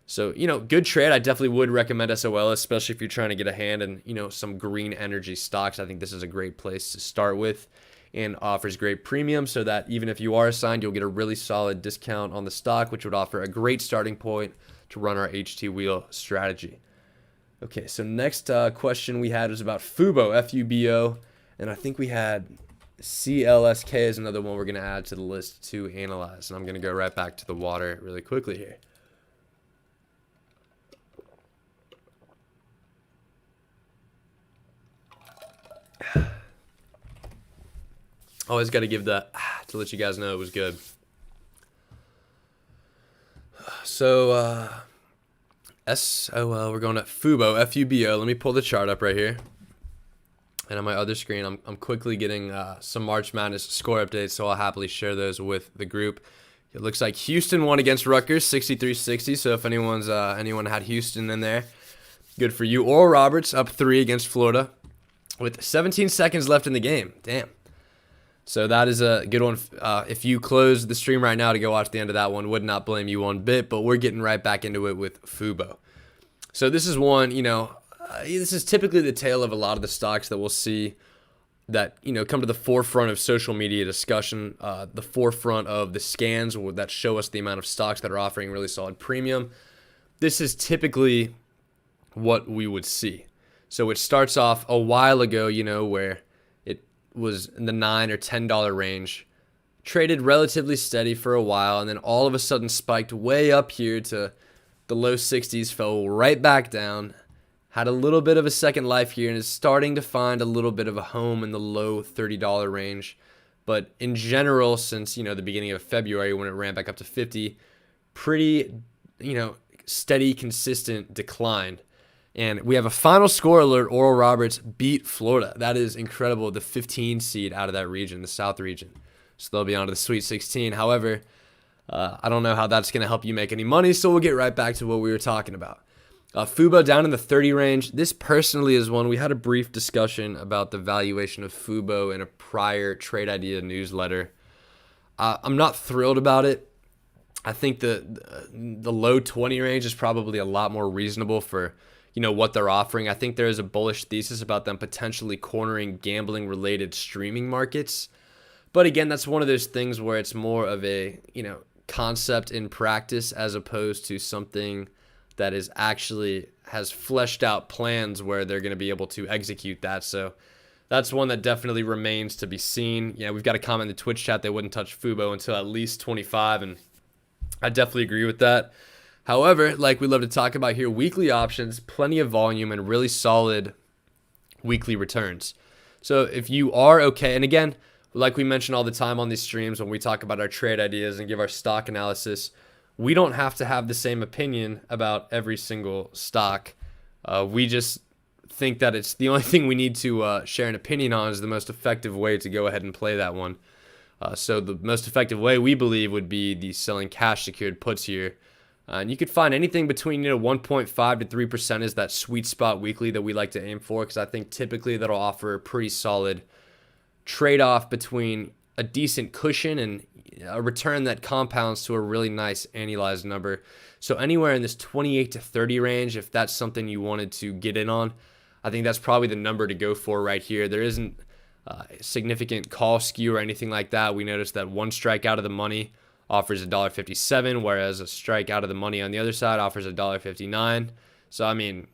So, good trade. I definitely would recommend SOL, especially if you're trying to get a hand in, some green energy stocks. I think this is a great place to start with and offers great premium so that even if you are assigned, you'll get a really solid discount on the stock, which would offer a great starting point to run our HT wheel strategy. Okay, so next question we had was about FUBO, F-U-B-O, and I think we had CLSK is another one we're going to add to the list to analyze. And I'm going to go right back to the water really quickly here. Always got to give that to let you guys know it was good. So, SOL, we're going at FUBO, F-U-B-O. Let me pull the chart up right here. And on my other screen, I'm quickly getting some March Madness score updates, so I'll happily share those with the group. It looks like Houston won against Rutgers, 63-60. So if anyone had Houston in there, good for you. Oral Roberts up 3 against Florida with 17 seconds left in the game. Damn. So that is a good one. If you close the stream right now to go watch the end of that one, would not blame you one bit, but we're getting right back into it with FUBO. So this is one, this is typically the tale of a lot of the stocks that we'll see that, come to the forefront of social media discussion, the forefront of the scans that show us the amount of stocks that are offering really solid premium. This is typically what we would see. So it starts off a while ago, where it was in the $9 or $10 range, traded relatively steady for a while, and then all of a sudden spiked way up here to the low 60s, fell right back down, had a little bit of a second life here, and is starting to find a little bit of a home in the low $30 range. But in general, since, the beginning of February when it ran back up to 50, pretty, steady, consistent decline. And we have a final score alert. Oral Roberts beat Florida. That is incredible. The 15 seed out of that region, the South region. So they'll be on to the Sweet 16. However, I don't know how that's going to help you make any money, so we'll get right back to what we were talking about. FUBO down in the 30 range. This personally is one. We had a brief discussion about the valuation of FUBO in a prior Trade Idea newsletter. I'm not thrilled about it. I think the low 20 range is probably a lot more reasonable for what they're offering. I think there is a bullish thesis about them potentially cornering gambling-related streaming markets. But again, that's one of those things where it's more of a, concept in practice as opposed to something that is actually has fleshed out plans where they're going to be able to execute that. So that's one that definitely remains to be seen. We've got a comment in the Twitch chat they wouldn't touch FUBO until at least 25, and I definitely agree with that. However, like we love to talk about here, weekly options, plenty of volume, and really solid weekly returns. So if you are okay, and again, like we mention all the time on these streams when we talk about our trade ideas and give our stock analysis, we don't have to have the same opinion about every single stock. We just think that it's the only thing we need to share an opinion on is the most effective way to go ahead and play that one. So the most effective way we believe would be the selling cash secured puts here. And you could find anything between 1.5 to 3% is that sweet spot weekly that we like to aim for, because I think typically that'll offer a pretty solid trade-off between a decent cushion and a return that compounds to a really nice annualized number. So anywhere in this 28 to 30 range, if that's something you wanted to get in on, I think that's probably the number to go for right here. There isn't significant call skew or anything like that. We noticed that one strike out of the money offers $1.57, whereas a strike out of the money on the other side offers $1.59. So I mean,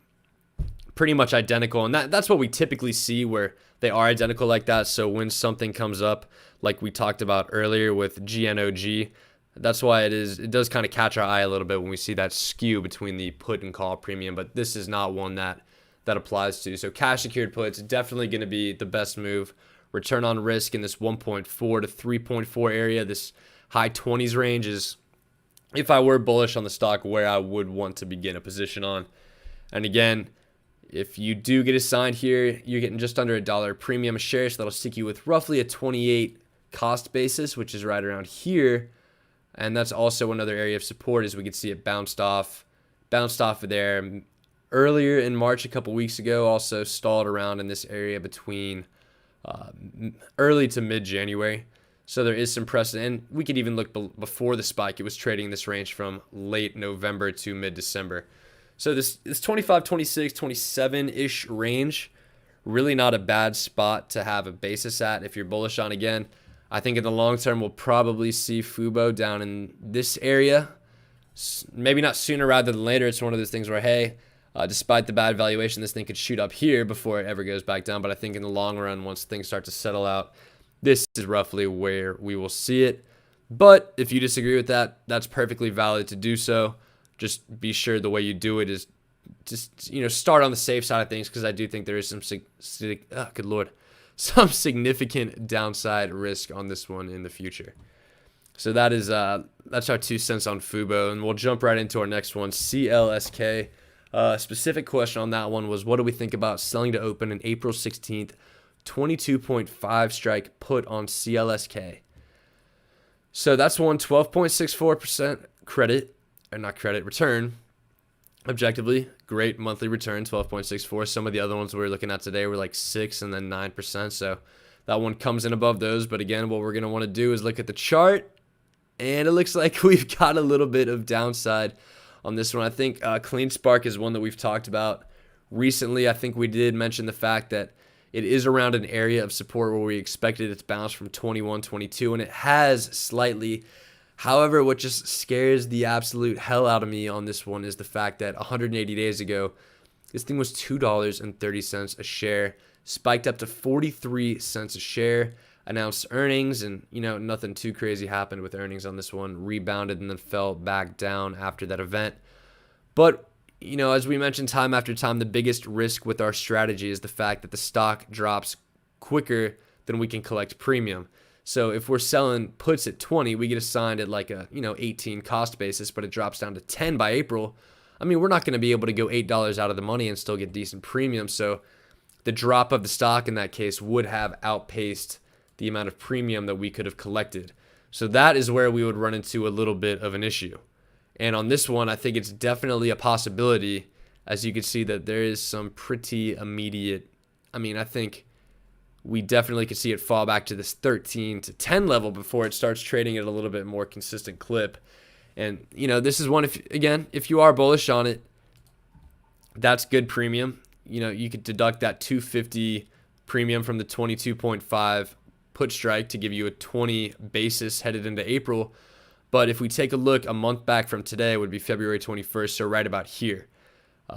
pretty much identical, and that's what we typically see, where they are identical like that. So when something comes up like we talked about earlier with GNOG, that's why it does kind of catch our eye a little bit when we see that skew between the put and call premium, but this is not one that applies to. So cash secured puts definitely going to be the best move. Return on risk in this 1.4 to 3.4 area, this high 20s range is, if I were bullish on the stock, where I would want to begin a position on. And again, if you do get assigned here, you're getting just under $1 premium a share, so that'll stick you with roughly a 28 cost basis, which is right around here. And that's also another area of support, as we could see it bounced off of there earlier in March a couple weeks ago. Also stalled around in this area between early to mid-January. So there is some precedent. And we could even look before the spike. It was trading in this range from late November to mid-December. So this 25, 26, 27-ish range, really not a bad spot to have a basis at if you're bullish on. Again, I think in the long term, we'll probably see Fubo down in this area. Maybe not sooner rather than later. It's one of those things where, hey, despite the bad valuation, this thing could shoot up here before it ever goes back down. But I think in the long run, once things start to settle out, this is roughly where we will see it. But if you disagree with that, that's perfectly valid to do so. Just be sure the way you do it is just, start on the safe side of things, because I do think there is some significant downside risk on this one in the future. So that's our 2 cents on Fubo, and we'll jump right into our next one, CLSK. Specific question on that one was, what do we think about selling to open an April 16th 22.5 strike put on CLSK? So that's one 12.64% credit, or not credit, return. Objectively, great monthly return, 12.64. Some of the other ones we were looking at today were like 6 and then 9%. So that one comes in above those. But again, what we're going to want to do is look at the chart. And it looks like we've got a little bit of downside on this one. I think Clean Spark is one that we've talked about recently. I think we did mention the fact that it is around an area of support where we expected it to bounce from 21, 22, and it has slightly. However, what just scares the absolute hell out of me on this one is the fact that 180 days ago, this thing was $2.30 a share, spiked up to 43 cents a share, announced earnings, and nothing too crazy happened with earnings on this one, rebounded and then fell back down after that event. But as we mentioned time after time, the biggest risk with our strategy is the fact that the stock drops quicker than we can collect premium. So if we're selling puts at 20, we get assigned at like a 18 cost basis, but it drops down to 10 by April. I mean, we're not going to be able to go $8 out of the money and still get decent premium. So the drop of the stock in that case would have outpaced the amount of premium that we could have collected. So that is where we would run into a little bit of an issue. And on this one, I think it's definitely a possibility, as you can see that there is some pretty immediate, I think we definitely could see it fall back to this 13 to 10 level before it starts trading at a little bit more consistent clip. And, this is one, if you are bullish on it, that's good premium. You could deduct that 250 premium from the 22.5 put strike to give you a 20 basis headed into April. But if we take a look a month back from today, it would be February 21st, so right about here.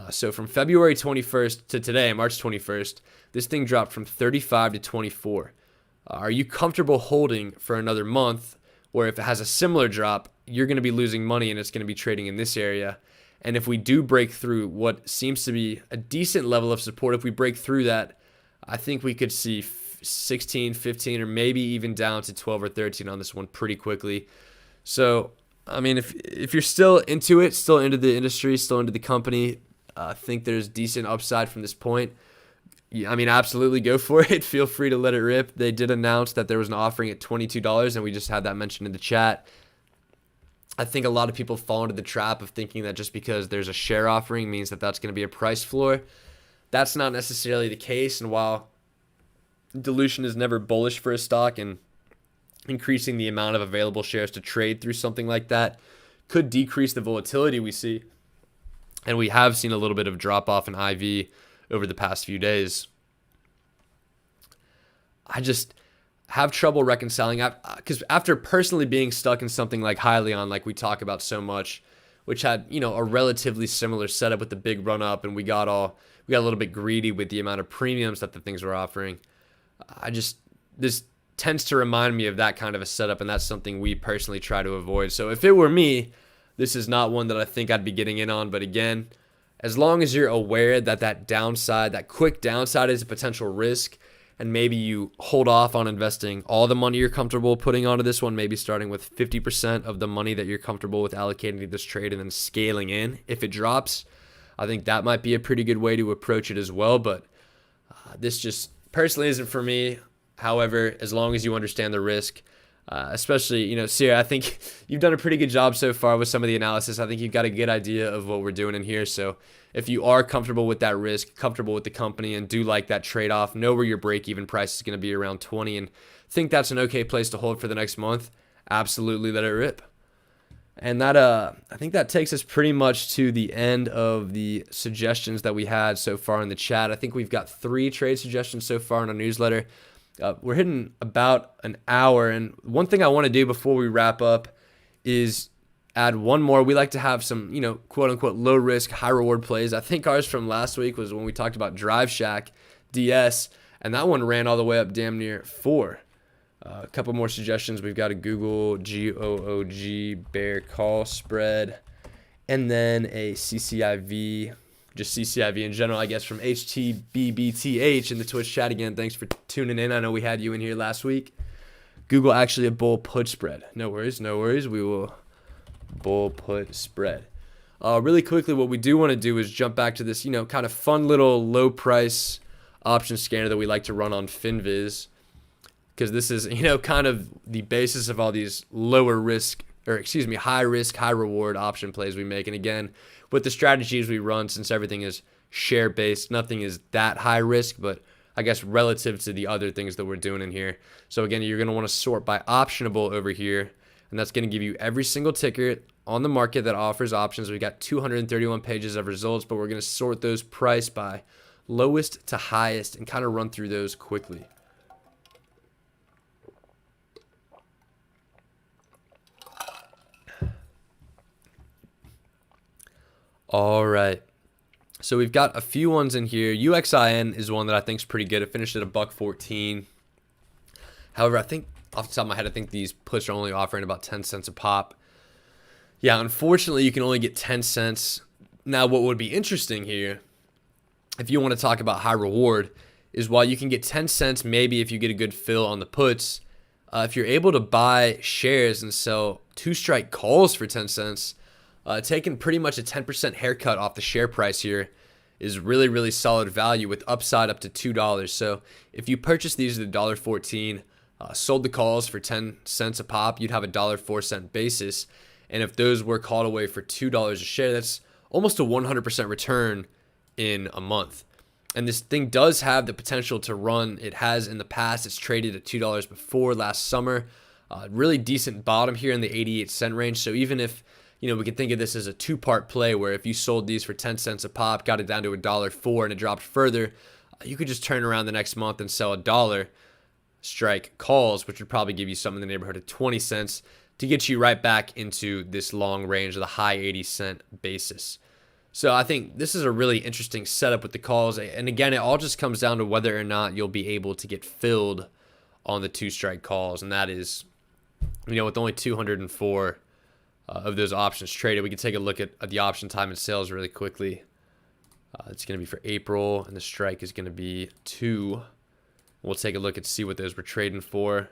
So from February 21st to today, March 21st, this thing dropped from 35 to 24. Are you comfortable holding for another month, or if it has a similar drop, you're going to be losing money and it's going to be trading in this area? And if we do break through what seems to be a decent level of support, if we break through that, I think we could see 16, 15, or maybe even down to 12 or 13 on this one pretty quickly. So, if you're still into it, still into the industry, still into the company, I think there's decent upside from this point. Absolutely go for it. Feel free to let it rip. They did announce that there was an offering at $22, and we just had that mentioned in the chat. I think a lot of people fall into the trap of thinking that just because there's a share offering means that that's going to be a price floor. That's not necessarily the case, and while dilution is never bullish for a stock, and increasing the amount of available shares to trade through something like that could decrease the volatility we see. And we have seen a little bit of drop off in IV over the past few days. have trouble reconciling, because after personally being stuck in something like Hyliion, like we talk about so much, which had, you know, a relatively similar setup with the big run up, and we got a little bit greedy with the amount of premiums that the things were offering. This tends to remind me of that kind of a setup, and that's something we personally try to avoid. So if it were me, this is not one that I think I'd be getting in on. But again, as long as you're aware that that downside, that quick downside is a potential risk, and maybe you hold off on investing all the money you're comfortable putting onto this one, maybe starting with 50% of the money that you're comfortable with allocating to this trade and then scaling in if it drops, I think that might be a pretty good way to approach it as well. But this just personally isn't for me. However, as long as you understand the risk, especially, you know, Sierra, I think you've done a pretty good job so far with some of the analysis. I think you've got a good idea of what we're doing in here. So if you are comfortable with that risk, comfortable with the company, and do like that trade-off, know where your break-even price is going to be around 20, and think that's an okay place to hold for the next month, absolutely let it rip. And that I think that takes us pretty much to the end of the suggestions that we had so far in the chat. I think we've got 3 trade suggestions so far in our newsletter. We're hitting about an hour, and one thing I want to do before we wrap up is add one more. We like to have some, you know, quote unquote low risk, high reward plays. I think ours from last week was when we talked about Drive Shack DS, and that one ran all the way up damn near 4. A couple more suggestions. We've got a Google GOOG bear call spread, and then a CCIV, just CCIV in general, I guess, from HTBBTH in the Twitch chat. Again, thanks for tuning in. I know we had you in here last week. Google actually a bull put spread. No worries, no worries. We will bull put spread. Really quickly, what we do want to do is jump back to this, you know, kind of fun little low price option scanner that we like to run on FinViz, because this is, you know, kind of the basis of all these lower risk, or excuse me, high risk, high reward option plays we make. And again, with the strategies we run, since everything is share based, nothing is that high risk, but I guess relative to the other things that we're doing in here. So again, you're going to want to sort by optionable over here, and that's going to give you every single ticker on the market that offers options. We got 231 pages of results, but we're going to sort those price by lowest to highest and kind of run through those quickly. All right. So we've got a few ones in here. UXIN is one that I think is pretty good. It finished at $1.14. However, I think off the top of my head, I think these puts are only offering about 10 cents a pop. Yeah, unfortunately, you can only get 10 cents. Now, what would be interesting here, if you want to talk about high reward, is while you can get 10 cents, maybe if you get a good fill on the puts, if you're able to buy shares and sell 2-strike calls for 10 cents, taking pretty much a 10% haircut off the share price here is really, really solid value with upside up to $2. So if you purchase these at $1.14, sold the calls for 10 cents a pop, you'd have a $1.04 basis. And if those were called away for $2 a share, that's almost a 100% return in a month. And this thing does have the potential to run. It has in the past. It's traded at $2 before last summer. Really decent bottom here in the 88-cent range. So even if, you know, we can think of this as a 2-part play where if you sold these for 10 cents a pop, got it down to $1.04 and it dropped further, you could just turn around the next month and sell $1 strike calls, which would probably give you something in the neighborhood of 20 cents to get you right back into this long range of the high 80-cent basis. So I think this is a really interesting setup with the calls. And again, it all just comes down to whether or not you'll be able to get filled on the 2-strike calls. And that is, you know, with only 204 of those options traded, we can take a look at the option time and sales really quickly. It's going to be for April, and the strike is going to be 2. We'll take a look and see what those were trading for.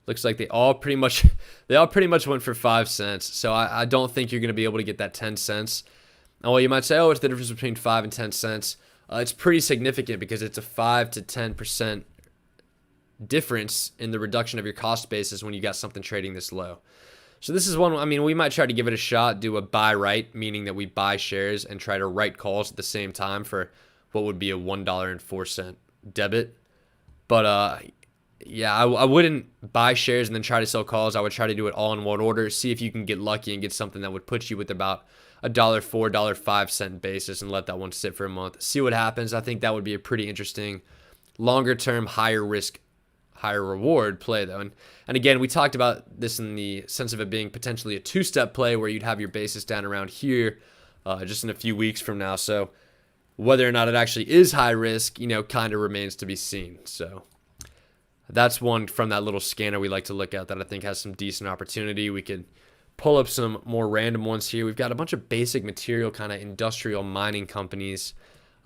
Looks like they all pretty much went for 5 cents. So I don't think you're going to be able to get that 10 cents. Now, well, you might say, oh, it's the difference between 5 and 10 cents. It's pretty significant because it's a 5 to 10% difference in the reduction of your cost basis when you got something trading this low. So this is one, I mean, we might try to give it a shot, do a buy right, meaning that we buy shares and try to write calls at the same time for what would be a $1.04 debit. But yeah, I wouldn't buy shares and then try to sell calls. I would try to do it all in one order, see if you can get lucky and get something that would put you with about a $1.04, $1.05 basis and let that one sit for a month. See what happens. I think that would be a pretty interesting longer term, higher risk, higher reward play though. And again, we talked about this in the sense of it being potentially a two-step play where you'd have your basis down around here just in a few weeks from now. So whether or not it actually is high risk, kind of remains to be seen. So that's one from that little scanner we like to look at that I think has some decent opportunity. We could pull up some more random ones here. We've got a bunch of basic material kind of industrial mining companies.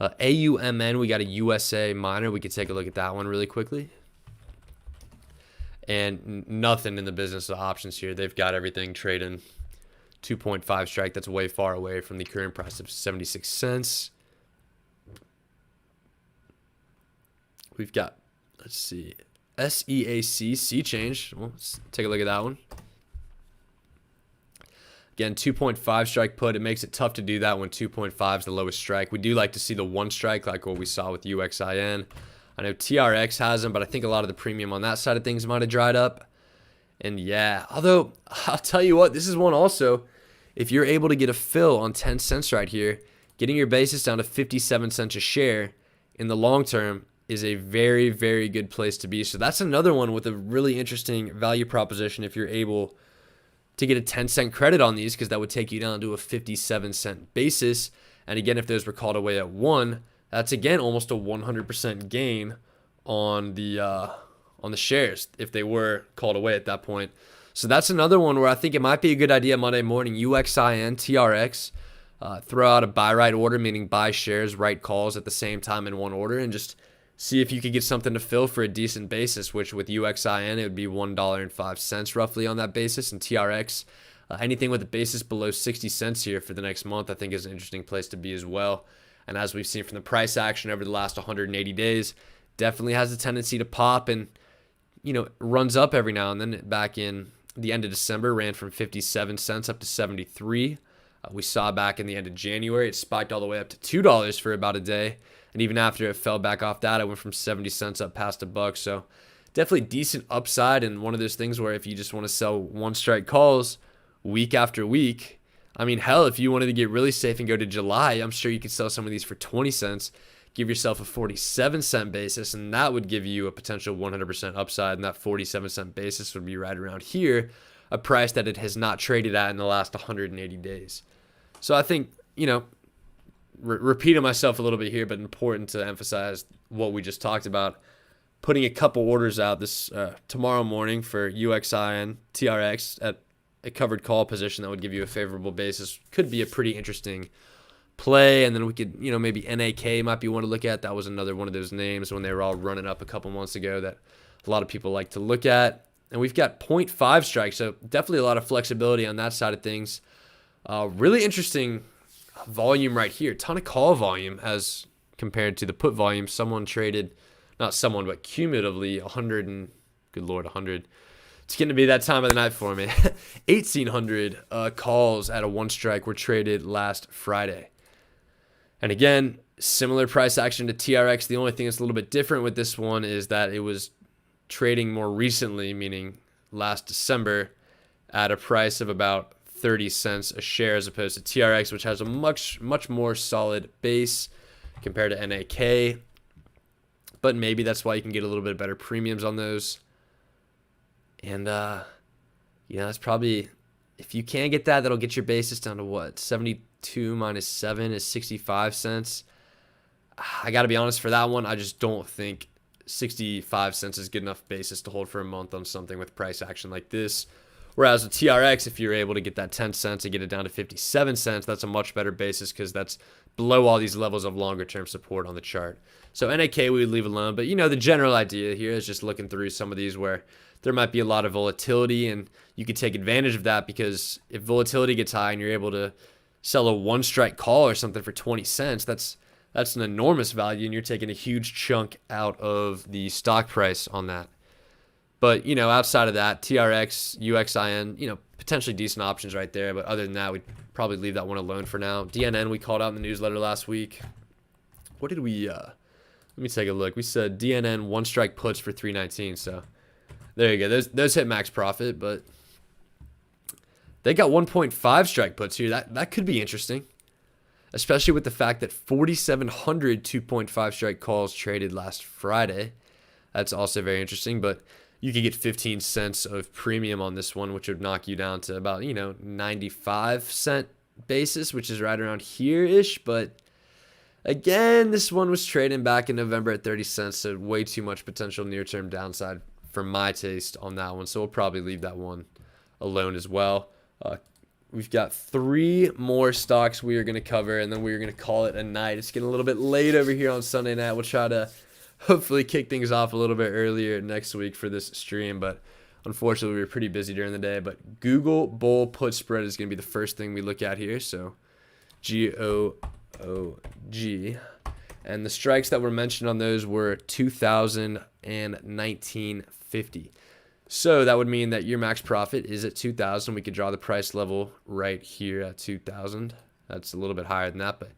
AUMN, we got a USA miner. We could take a look at that one really quickly. And nothing in the business of options here. They've got everything trading 2.5 strike. That's way far away from the current price of 76 cents. We've got, let's see, SEAC, C change. Well, let's take a look at that one. Again, 2.5 strike put. It makes it tough to do that when 2.5 is the lowest strike. We do like to see the one strike like what we saw with UXIN. I know TRX has them, but I think a lot of the premium on that side of things might have dried up. And yeah, although I'll tell you what, this is one also, if you're able to get a fill on 10 cents right here, getting your basis down to 57 cents a share in the long term is a very, very good place to be. So that's another one with a really interesting value proposition if you're able to get a 10-cent credit on these, because that would take you down to a 57-cent basis. And again, if those were called away at 1, that's again almost a 100% gain on the shares if they were called away at that point. So that's another one where I think it might be a good idea Monday morning. UXIN, TRX, throw out a buy right order, meaning buy shares, write calls at the same time in one order, and just see if you could get something to fill for a decent basis, which with UXIN, it would be $1.05 roughly on that basis. And TRX, anything with a basis below 60 cents here for the next month, I think is an interesting place to be as well. And as we've seen from the price action over the last 180 days, definitely has a tendency to pop and, runs up every now and then. Back in the end of December, ran from 57 cents up to 73. We saw back in the end of January, it spiked all the way up to $2 for about a day. And even after it fell back off that, it went from 70 cents up past $1. So definitely decent upside, and one of those things where if you just want to sell one strike calls week after week, I mean, hell, if you wanted to get really safe and go to July, I'm sure you could sell some of these for 20 cents, give yourself a 47-cent basis, and that would give you a potential 100% upside, and that 47-cent basis would be right around here, a price that it has not traded at in the last 180 days. So I think, repeating myself a little bit here, but important to emphasize what we just talked about. Putting a couple orders out this tomorrow morning for UXIN, TRX at a covered call position that would give you a favorable basis could be a pretty interesting play. And then we could, maybe NAK might be one to look at. That was another one of those names when they were all running up a couple months ago that a lot of people like to look at. And we've got 0.5 strikes, so definitely a lot of flexibility on that side of things. Really interesting volume right here. Ton of call volume as compared to the put volume. Someone traded, not someone, but cumulatively 100 and, good Lord, 100. It's going to be that time of the night for me. 1,800 calls at a one strike were traded last Friday. And again, similar price action to TRX. The only thing that's a little bit different with this one is that it was trading more recently, meaning last December, at a price of about 30 cents a share as opposed to TRX, which has a much more solid base compared to NAK. But maybe that's why you can get a little bit better premiums on those. And, that's probably, if you can get that, that'll get your basis down to what? 72 minus 7 is 65 cents. I got to be honest, for that one, I just don't think 65 cents is good enough basis to hold for a month on something with price action like this. Whereas with TRX, if you're able to get that 10 cents and get it down to 57 cents, that's a much better basis because that's below all these levels of longer term support on the chart. So NAK we would leave alone. But, the general idea here is just looking through some of these where there might be a lot of volatility, and you could take advantage of that because if volatility gets high and you're able to sell a one strike call or something for 20 cents, that's an enormous value, and you're taking a huge chunk out of the stock price on that. But, outside of that, TRX, UXIN, potentially decent options right there. But other than that, we'd probably leave that one alone for now. DNN we called out in the newsletter last week. What did we, let me take a look. We said DNN one strike puts for 319. So there you go. Those hit max profit, but they got 1.5 strike puts here. That could be interesting. especially with the fact that 4,700 2.5 strike calls traded last Friday. That's also very interesting, but you could get 15 cents of premium on this one, which would knock you down to about, 95-cent basis, which is right around here-ish. But again, this one was trading back in November at 30 cents, so way too much potential near-term downside for my taste on that one. So we'll probably leave that one alone as well. We've got 3 more stocks we are going to cover, and then we're going to call it a night. It's getting a little bit late over here on Sunday night. We'll try to hopefully kick things off a little bit earlier next week for this stream, but unfortunately we were pretty busy during the day. But Google Bull put spread is going to be the first thing we look at here. So GOOG, and the strikes that were mentioned on those were 2,000 and 1950. So that would mean that your max profit is at 2,000. We could draw the price level right here at 2,000. That's a little bit higher than that, but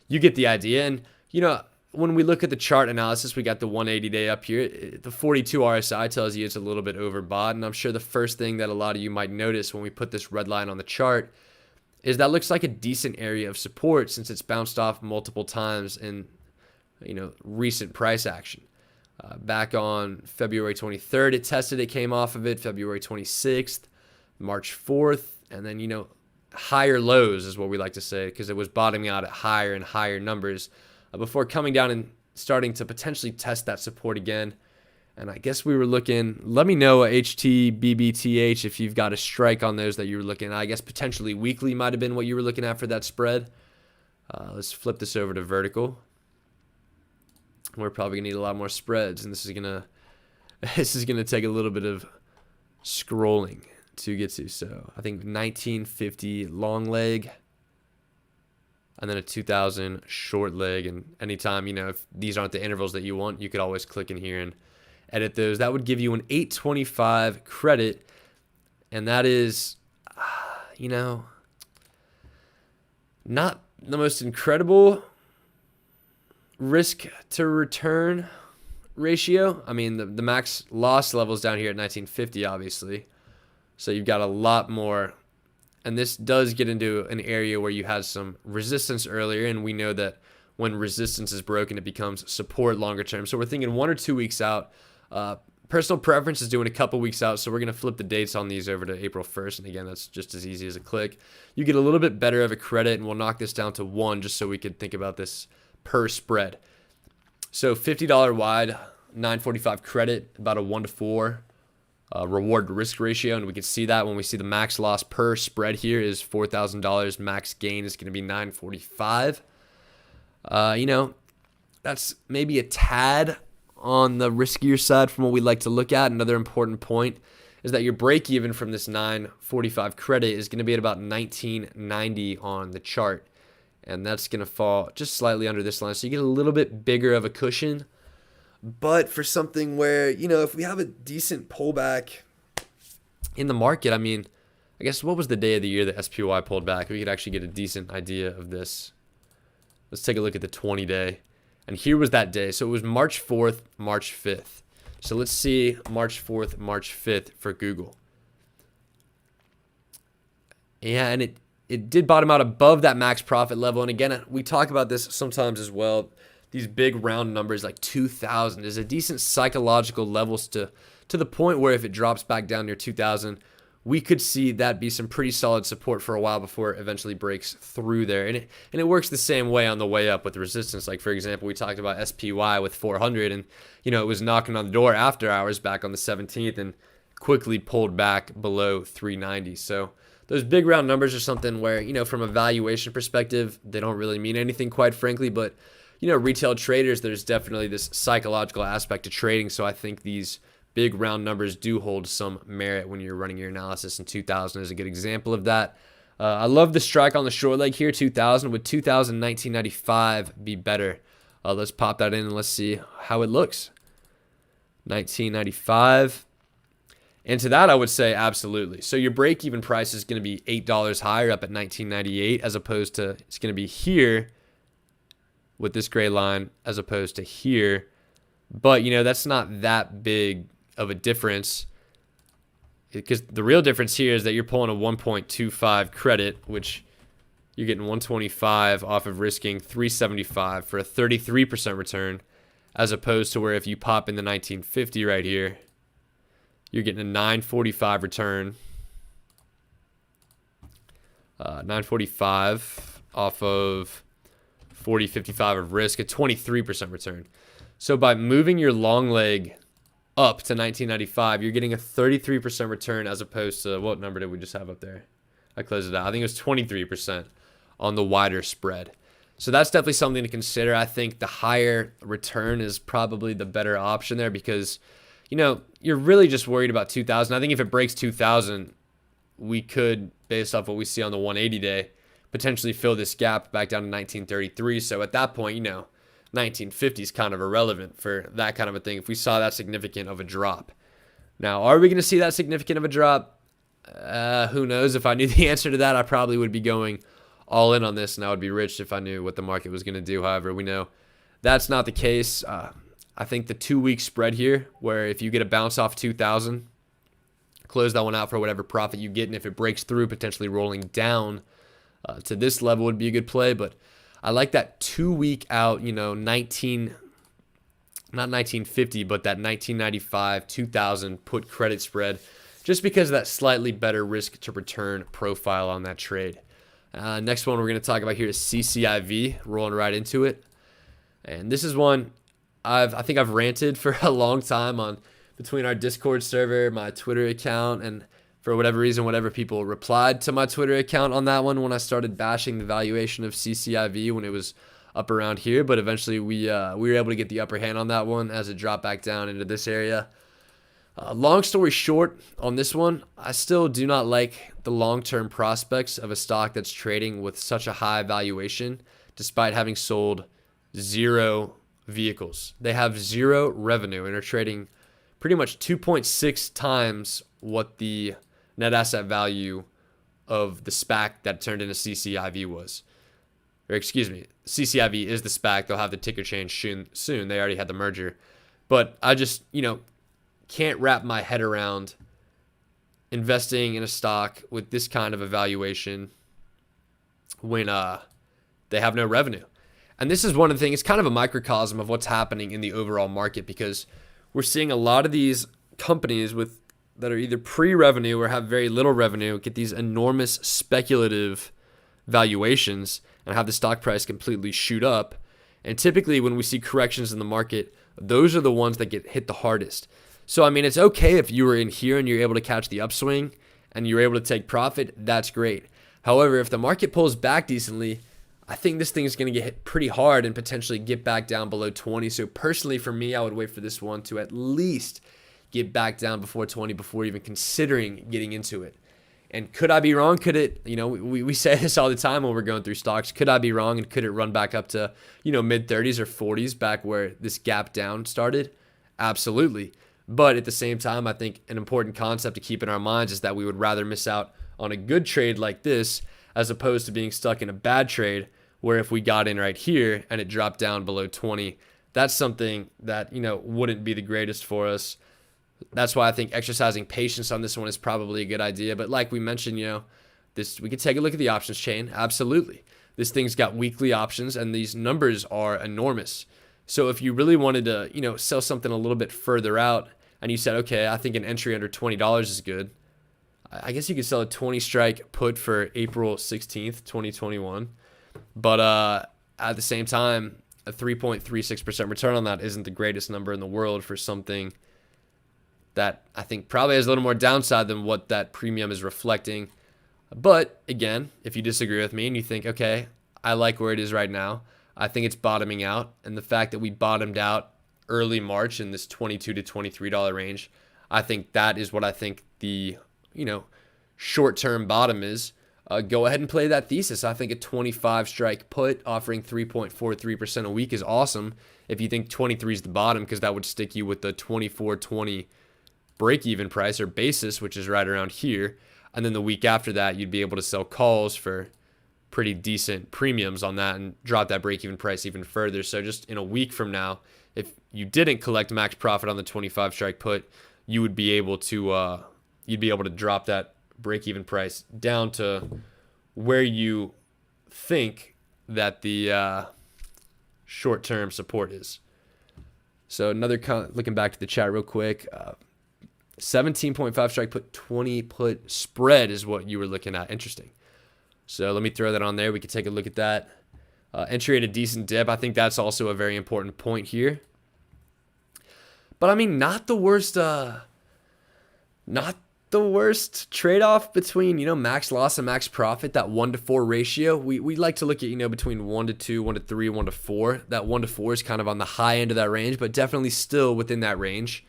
you get the idea. And when we look at the chart analysis, we got the 180-day up here. The 42 RSI tells you it's a little bit overbought, and I'm sure the first thing that a lot of you might notice when we put this red line on the chart is that looks like a decent area of support since it's bounced off multiple times in recent price action. Back on February 23rd, it tested, it came off of it. February 26th, March 4th, and then, higher lows is what we like to say, because it was bottoming out at higher and higher numbers before coming down and starting to potentially test that support again. And I guess we were looking, let me know HTBBTH if you've got a strike on those that you were looking at. I guess potentially weekly might have been what you were looking at for that spread. Let's flip this over to vertical. We're probably gonna need a lot more spreads, and this is gonna take a little bit of scrolling to get to. So I think 1950 long leg, and then a 2,000 short leg. And anytime, if these aren't the intervals that you want, you could always click in here and edit those. That would give you an 825 credit, and that is, not the most incredible risk to return ratio. I mean, the max loss levels down here at 1950, obviously. So you've got a lot more. And this does get into an area where you had some resistance earlier, and we know that when resistance is broken, it becomes support longer term. So we're thinking 1 or 2 weeks out. Personal preference is doing a couple weeks out, so we're going to flip the dates on these over to April 1st. And again, that's just as easy as a click. You get a little bit better of a credit, and we'll knock this down to 1 just so we could think about this per spread. So $50 wide, 945 credit, about a 1 to 4 reward to risk ratio, and we can see that when we see the max loss per spread here is $4,000. Max gain is going to be 945. That's maybe a tad on the riskier side from what we like to look at. Another important point is that your break even from this 945 credit is going to be at about 1990 on the chart. And that's going to fall just slightly under this line. So you get a little bit bigger of a cushion. But for something where, if we have a decent pullback in the market, I guess what was the day of the year that SPY pulled back? We could actually get a decent idea of this. Let's take a look at the 20-day. And here was that day. So it was March 4th, March 5th. So let's see March 4th, March 5th for Google. Yeah, and it did bottom out above that max profit level. And again, we talk about this sometimes as well. These big round numbers like 2,000 is a decent psychological levels to the point where if it drops back down near 2,000, we could see that be some pretty solid support for a while before it eventually breaks through there. And it works the same way on the way up with resistance. Like, for example, we talked about SPY with 400, and, it was knocking on the door after hours back on the 17th and quickly pulled back below 390. So those big round numbers are something where, from a valuation perspective, they don't really mean anything, quite frankly. But, retail traders, there's definitely this psychological aspect to trading. So I think these big round numbers do hold some merit when you're running your analysis, and 2,000 is a good example of that. I love the strike on the short leg here, 2,000. Would 2,000 1995 be better? Let's pop that in and let's see how it looks. 1995. And to that, I would say absolutely. So your break-even price is going to be $8 higher up at 1998 as opposed to, it's going to be here with this gray line as opposed to here. But, that's not that big of a difference, because the real difference here is that you're pulling a 1.25 credit, which you're getting 125 off of risking 375 for a 33% return, as opposed to where if you pop in the 1950 right here, you're getting a 945 return. 945 off of 40.55 of risk, a 23% return. So by moving your long leg up to 1995, you're getting a 33% return, as opposed to, what number did we just have up there? I closed it out. I think it was 23% on the wider spread. So that's definitely something to consider. I think the higher return is probably the better option there, because, you know, you're really just worried about 2,000. I think if it breaks 2,000, we could, based off what we see on the 180 day, potentially fill this gap back down to 1933. So at that point, you know, 1950 is kind of irrelevant for that kind of a thing if we saw that significant of a drop. Now, are we going to see that significant of a drop? Who knows? If I knew the answer to that, I probably would be going all in on this, and I would be rich if I knew what the market was going to do. However, we know that's not the case. I think the 2-week spread here, where if you get a bounce off 2,000, close that one out for whatever profit you get, and if it breaks through, potentially rolling down to this level would be a good play. But I like that 2-week out, you know, not 1950, but that 1995, 2000 put credit spread, just because of that slightly better risk to return profile on that trade. Next one we're going to talk about here is CCIV, rolling right into it. And this is one I think I've ranted for a long time on, between our Discord server, my Twitter account, and for whatever reason, whatever people replied to my Twitter account on that one when I started bashing the valuation of CCIV when it was up around here. But eventually we were able to get the upper hand on that one as it dropped back down into this area. Long story short on this one, I still do not like the long-term prospects of a stock that's trading with such a high valuation, despite having sold 0 vehicles. They have 0 revenue and are trading pretty much 2.6 times what the net asset value of the SPAC that turned into CCIV was. Or excuse me, CCIV is the SPAC. They'll have the ticker change soon. They already had the merger. But I just, you know, can't wrap my head around investing in a stock with this kind of a valuation when they have no revenue. And this is one of the things, it's kind of a microcosm of what's happening in the overall market, because we're seeing a lot of these companies that are either pre-revenue or have very little revenue get these enormous speculative valuations and have the stock price completely shoot up. And typically when we see corrections in the market, those are the ones that get hit the hardest. So, I mean, it's okay if you were in here and you're able to catch the upswing and you're able to take profit, that's great. However, if the market pulls back decently, I think this thing is going to get hit pretty hard and potentially get back down below 20. So personally, for me, I would wait for this one to at least get back down before 20 before even considering getting into it. And could I be wrong? Could it, you know, we say this all the time when we're going through stocks. Could I be wrong? And could it run back up to, you know, mid 30s or 40s back where this gap down started? Absolutely. But at the same time, I think an important concept to keep in our minds is that we would rather miss out on a good trade like this as opposed to being stuck in a bad trade where if we got in right here and it dropped down below 20, that's something that, you know, wouldn't be the greatest for us. That's why I think exercising patience on this one is probably a good idea. But like we mentioned, you know, we could take a look at the options chain. Absolutely. This thing's got weekly options and these numbers are enormous. So if you really wanted to, you know, sell something a little bit further out and you said, okay, I think an entry under $20 is good, I guess you could sell a 20 strike put for April 16th, 2021. But at the same time, a 3.36% return on that isn't the greatest number in the world for something that I think probably has a little more downside than what that premium is reflecting. But again, if you disagree with me and you think, okay, I like where it is right now, I think it's bottoming out. And the fact that we bottomed out early March in this $22 to $23 range, I think that is what I think the, you know, short-term bottom is. Go ahead and play that thesis. I think a 25 strike put offering 3.43% a week is awesome if you think 23 is the bottom, because that would stick you with the 24.20 break-even price or basis, which is right around here. And then the week after that, you'd be able to sell calls for pretty decent premiums on that and drop that break-even price even further. So just in a week from now, if you didn't collect max profit on the 25 strike put, you would be able to drop that break-even price down to where you think that the short-term support is. So looking back to the chat real quick, 17.5 strike put, 20 put spread is what you were looking at. Interesting. So let me throw that on there. We can take a look at that. Entry at a decent dip. I think that's also a very important point here. But I mean, not the worst trade-off between, max loss and max profit, that 1-to-4 ratio. We like to look at, between 1-to-2, 1-to-3, 1-to-4. That 1-to-4 is kind of on the high end of that range, but definitely still within that range.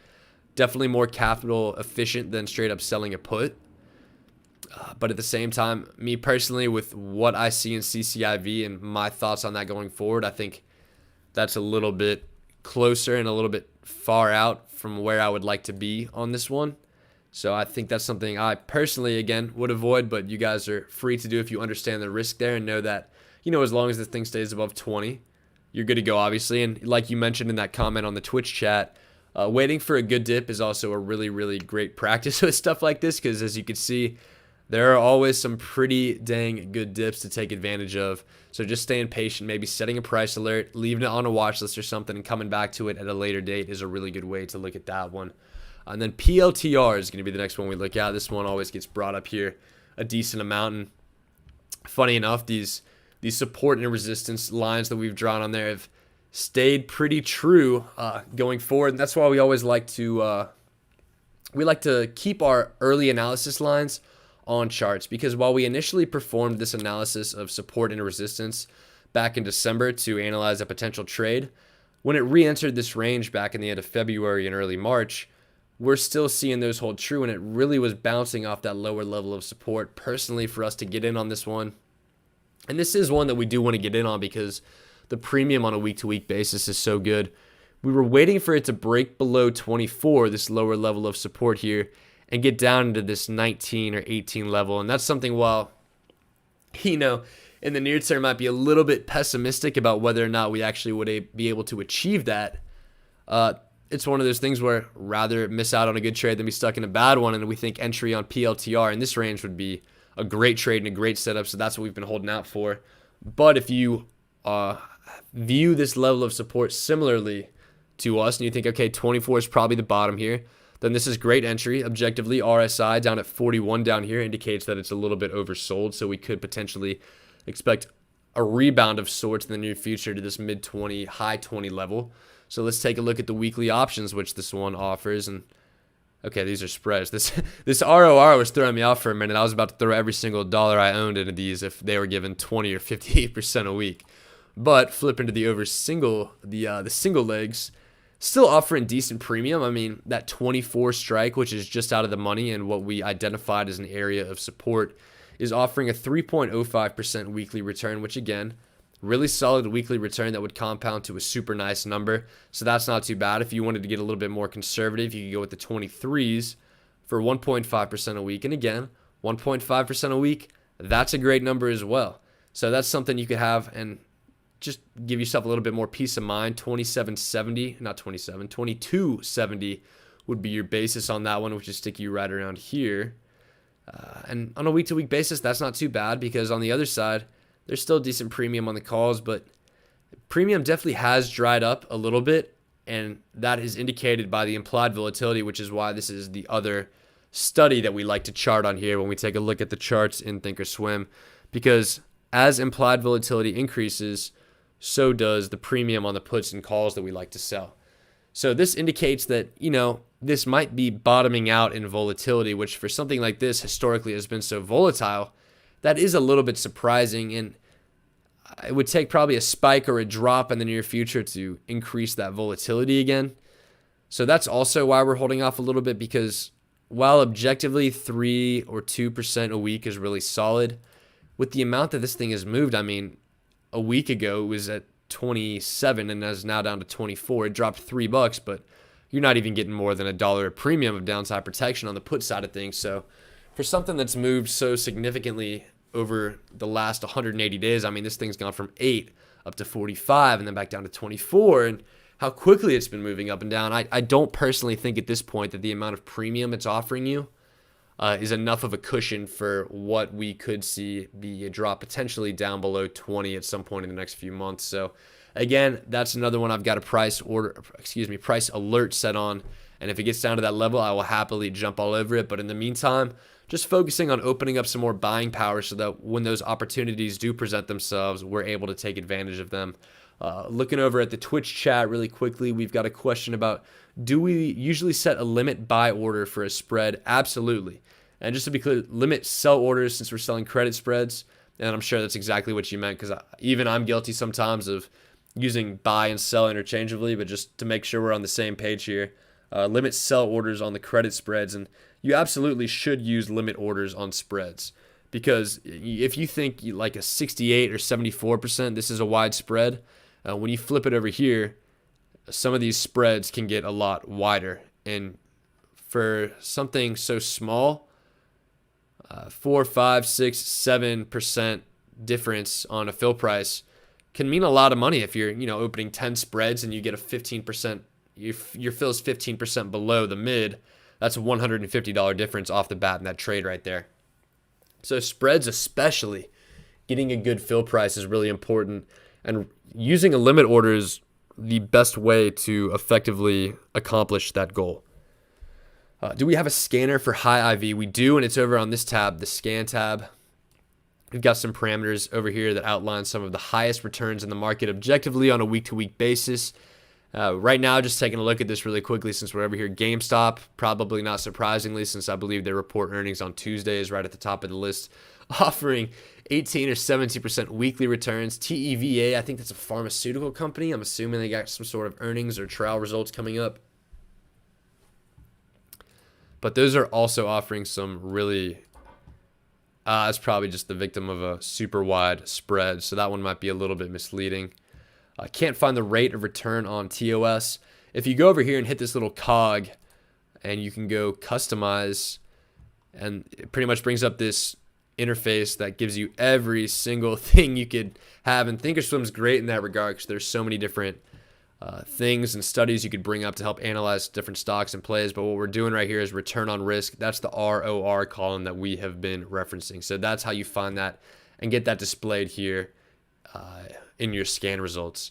Definitely more capital efficient than straight up selling a put. But at the same time, me personally, with what I see in CCIV and my thoughts on that going forward, I think that's a little bit closer and a little bit far out from where I would like to be on this one. So I think that's something I personally, again, would avoid, but you guys are free to do if you understand the risk there and know that, as long as this thing stays above 20, you're good to go, obviously. And like you mentioned in that comment on the Twitch chat, waiting for a good dip is also a really, really great practice with stuff like this, because as you can see, there are always some pretty dang good dips to take advantage of. So just staying patient, maybe setting a price alert, leaving it on a watch list or something, and coming back to it at a later date is a really good way to look at that one. And then PLTR is going to be the next one we look at. This one always gets brought up here a decent amount. And funny enough, these support and resistance lines that we've drawn on there have stayed pretty true going forward. And that's why we always like to keep our early analysis lines on charts, because while we initially performed this analysis of support and resistance back in December to analyze a potential trade, when it re-entered this range back in the end of February and early March, we're still seeing those hold true, and it really was bouncing off that lower level of support personally for us to get in on this one. And this is one that we do want to get in on because the premium on a week-to-week basis is so good. We were waiting for it to break below 24, this lower level of support here, and get down into this 19 or 18 level. And that's something, while, in the near term might be a little bit pessimistic about whether or not we actually would be able to achieve that, it's one of those things where rather miss out on a good trade than be stuck in a bad one. And we think entry on PLTR in this range would be a great trade and a great setup. So that's what we've been holding out for. But if you view this level of support similarly to us and you think, okay, 24 is probably the bottom here, then this is great entry. Objectively, RSI down at 41 down here indicates that it's a little bit oversold. So we could potentially expect a rebound of sorts in the near future to this mid-20, high-20 level. So let's take a look at the weekly options, which this one offers. And okay, these are spreads. This ROR was throwing me off for a minute. I was about to throw every single dollar I owned into these if they were given 20 or 58% a week. But flip into the single legs, still offering decent premium. I mean, that 24 strike, which is just out of the money and what we identified as an area of support, is offering a 3.05% weekly return, which again, really solid weekly return that would compound to a super nice number. So that's not too bad. If you wanted to get a little bit more conservative, you could go with the 23s for 1.5% a week. And again, 1.5% a week, that's a great number as well. So that's something you could have and just give yourself a little bit more peace of mind. 2270 would be your basis on that one, which is stick you right around here. And on a week-to-week basis, that's not too bad because on the other side, there's still decent premium on the calls, but premium definitely has dried up a little bit, and that is indicated by the implied volatility, which is why this is the other study that we like to chart on here when we take a look at the charts in Thinkorswim, because as implied volatility increases, so does the premium on the puts and calls that we like to sell. So this indicates that, this might be bottoming out in volatility, which for something like this historically has been so volatile. That is a little bit surprising, and it would take probably a spike or a drop in the near future to increase that volatility again. So that's also why we're holding off a little bit, because while objectively 3 or 2% a week is really solid, with the amount that this thing has moved, I mean, a week ago it was at 27 and is now down to 24. It dropped $3, but you're not even getting more than $1 a premium of downside protection on the put side of things. So for something that's moved so significantly over the last 180 days, I mean, this thing's gone from 8 up to 45 and then back down to 24, and how quickly it's been moving up and down. I don't personally think at this point that the amount of premium it's offering you is enough of a cushion for what we could see be a drop potentially down below 20 at some point in the next few months. So again, that's another one I've got a price alert set on. And if it gets down to that level, I will happily jump all over it. But in the meantime, just focusing on opening up some more buying power so that when those opportunities do present themselves, we're able to take advantage of them. Looking over at the Twitch chat really quickly, we've got a question about, do we usually set a limit buy order for a spread? Absolutely. And just to be clear, limit sell orders since we're selling credit spreads. And I'm sure that's exactly what you meant, because even I'm guilty sometimes of using buy and sell interchangeably. But just to make sure we're on the same page here, limit sell orders on the credit spreads. And you absolutely should use limit orders on spreads, because if you think like a 68 or 74%, this is a wide spread. When you flip it over here, some of these spreads can get a lot wider. And for something so small, 4, 5, 6, 7% difference on a fill price can mean a lot of money. If you're, opening 10 spreads and you get a 15%, your fill is 15% below the mid, that's a $150 difference off the bat in that trade right there. So spreads, especially, getting a good fill price is really important. And using a limit order is the best way to effectively accomplish that goal. Do we have a scanner for high IV? We do, and it's over on this tab, the scan tab. We've got some parameters over here that outline some of the highest returns in the market objectively on a week-to-week basis. Right now, just taking a look at this really quickly since we're over here. GameStop, probably not surprisingly, since I believe they report earnings on Tuesday, is right at the top of the list, offering 18 or 17% weekly returns. TEVA, I think that's a pharmaceutical company. I'm assuming they got some sort of earnings or trial results coming up. But those are also offering some really, it's probably just the victim of a super wide spread, so that one might be a little bit misleading. I can't find the rate of return on TOS. If you go over here and hit this little cog, and you can go customize, and it pretty much brings up this interface that gives you every single thing you could have. And Thinkorswim's great in that regard, because there's so many different things and studies you could bring up to help analyze different stocks and plays. But what we're doing right here is return on risk. That's the ROR column that we have been referencing. So that's how you find that and get that displayed here in your scan results.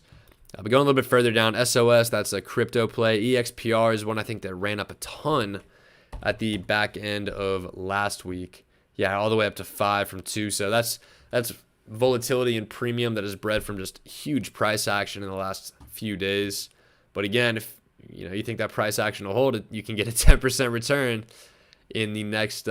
But going a little bit further down, SOS, that's a crypto play. EXPR is one I think that ran up a ton at the back end of last week. Yeah, all the way up to 5 from 2. So that's volatility and premium that is bred from just huge price action in the last few days. But again, if you think that price action will hold, you can get a 10% return in the next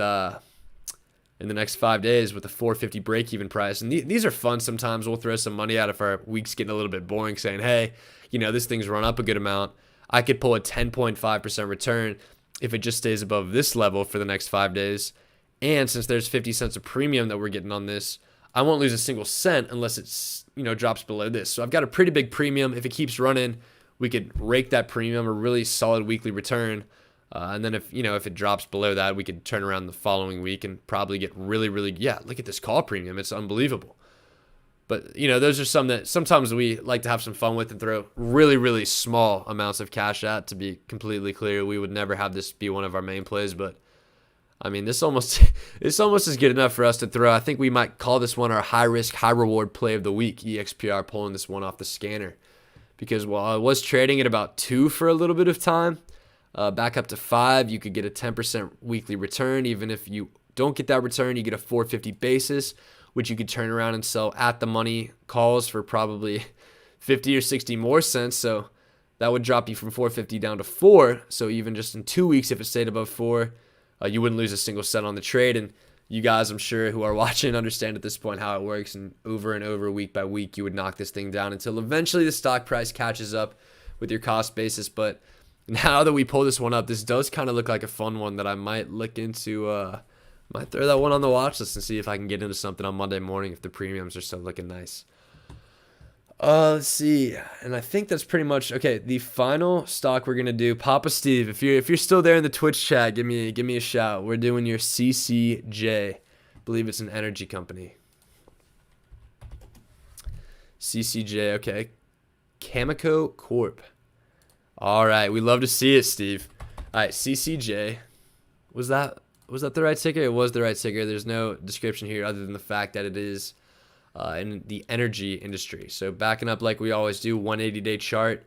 5 days with a 450 break-even price. And these are fun sometimes. We'll throw some money out if our week's getting a little bit boring, saying, hey, this thing's run up a good amount. I could pull a 10.5% return if it just stays above this level for the next 5 days. And since there's 50 cents of premium that we're getting on this, I won't lose a single cent unless it's, drops below this. So I've got a pretty big premium. If it keeps running, we could rake that premium, a really solid weekly return. And then if it drops below that, we could turn around the following week and probably get really, really, look at this call premium. It's unbelievable. But, those are some that sometimes we like to have some fun with and throw really, really small amounts of cash at. To be completely clear, we would never have this be one of our main plays, but I mean, this almost is good enough for us to throw. I think we might call this one our high risk, high reward play of the week. EXPR pulling this one off the scanner, because while I was trading at about 2 for a little bit of time, back up to 5, you could get a 10% weekly return. Even if you don't get that return, you get a 450 basis, which you could turn around and sell at the money calls for probably 50 or 60 more cents. So that would drop you from 450 down to 4. So even just in 2 weeks, if it stayed above 4, you wouldn't lose a single cent on the trade. And you guys, I'm sure, who are watching understand at this point how it works. And over, week by week, you would knock this thing down until eventually the stock price catches up with your cost basis. But now that we pull this one up, this does kind of look like a fun one that I might look into. Might throw that one on the watch list and see if I can get into something on Monday morning if the premiums are still looking nice. Let's see, and I think that's pretty much okay. The final stock we're gonna do, Papa Steve. If you're still there in the Twitch chat, give me a shout. We're doing your CCJ. I believe it's an energy company. CCJ, okay. Cameco Corp. All right, we love to see it, Steve. All right, CCJ. Was that Was that the right ticker? It was the right ticker. There's no description here other than the fact that it is in the energy industry. So backing up like we always do, 180-day chart.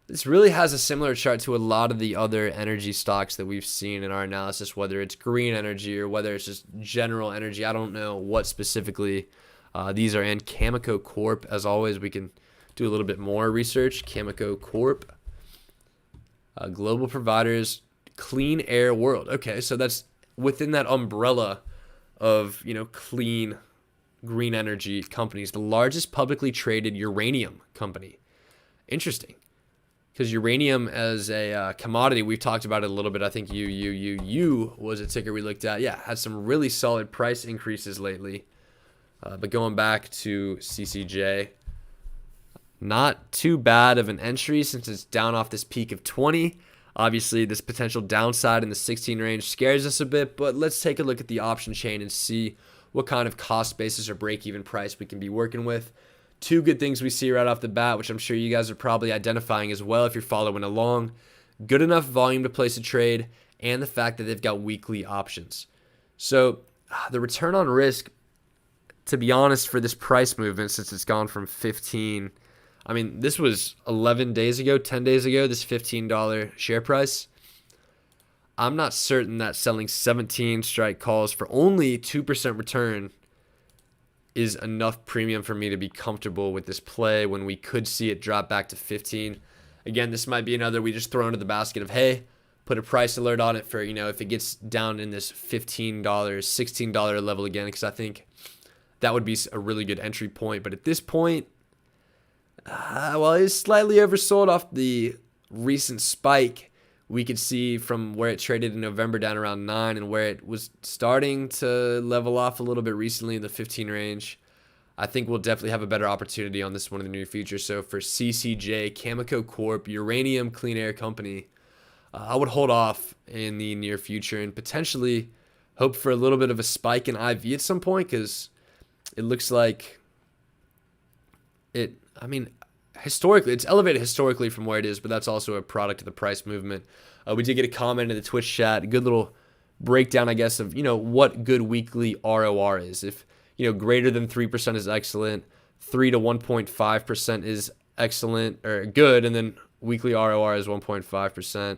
This really has a similar chart to a lot of the other energy stocks that we've seen in our analysis, whether it's green energy or whether it's just general energy. I don't know what specifically these are in. Cameco Corp, as always, we can do a little bit more research. Cameco Corp, global providers, clean air world. Okay, so that's within that umbrella of, clean green energy companies. The largest publicly traded uranium company. Interesting. Because uranium as a commodity, we've talked about it a little bit. I think U was a ticker we looked at. Yeah, had some really solid price increases lately. But going back to CCJ, not too bad of an entry since it's down off this peak of 20. Obviously, this potential downside in the 16 range scares us a bit, but let's take a look at the option chain and see what kind of cost basis or break-even price we can be working with. Two good things we see right off the bat, which I'm sure you guys are probably identifying as well if you're following along. Good enough volume to place a trade, and the fact that they've got weekly options. So the return on risk, to be honest, for this price movement, since it's gone from 15, this was 11 days ago, 10 days ago, this $15 share price. I'm not certain that selling 17 strike calls for only 2% return is enough premium for me to be comfortable with this play when we could see it drop back to 15. Again, this might be another we just throw into the basket of, hey, put a price alert on it for, if it gets down in this $15, $16 level again, because I think that would be a really good entry point. But at this point, it's slightly oversold off the recent spike we could see from where it traded in November down around 9 and where it was starting to level off a little bit recently in the 15 range. I think we'll definitely have a better opportunity on this one in the near future. So for CCJ, Cameco Corp, uranium clean air company, I would hold off in the near future and potentially hope for a little bit of a spike in IV at some point, because it looks like historically, it's elevated historically from where it is, but that's also a product of the price movement. We did get a comment in the Twitch chat, a good little breakdown, I guess, of, what good weekly ROR is. If, greater than 3% is excellent, 3 to 1.5% is excellent or good, and then weekly ROR is 1.5%.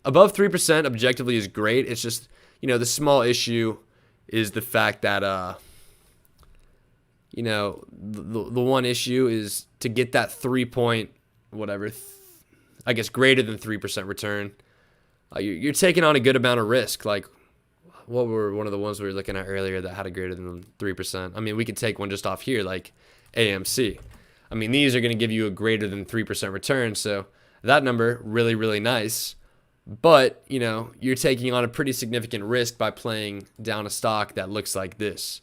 Above 3% objectively is great. It's just, the small issue is the fact that, the one issue is to get that 3 point, greater than 3% return. You're taking on a good amount of risk. Like, what were one of the ones we were looking at earlier that had a greater than 3%? We could take one just off here, like AMC. These are going to give you a greater than 3% return. So that number, really, really nice. But, you're taking on a pretty significant risk by playing down a stock that looks like this.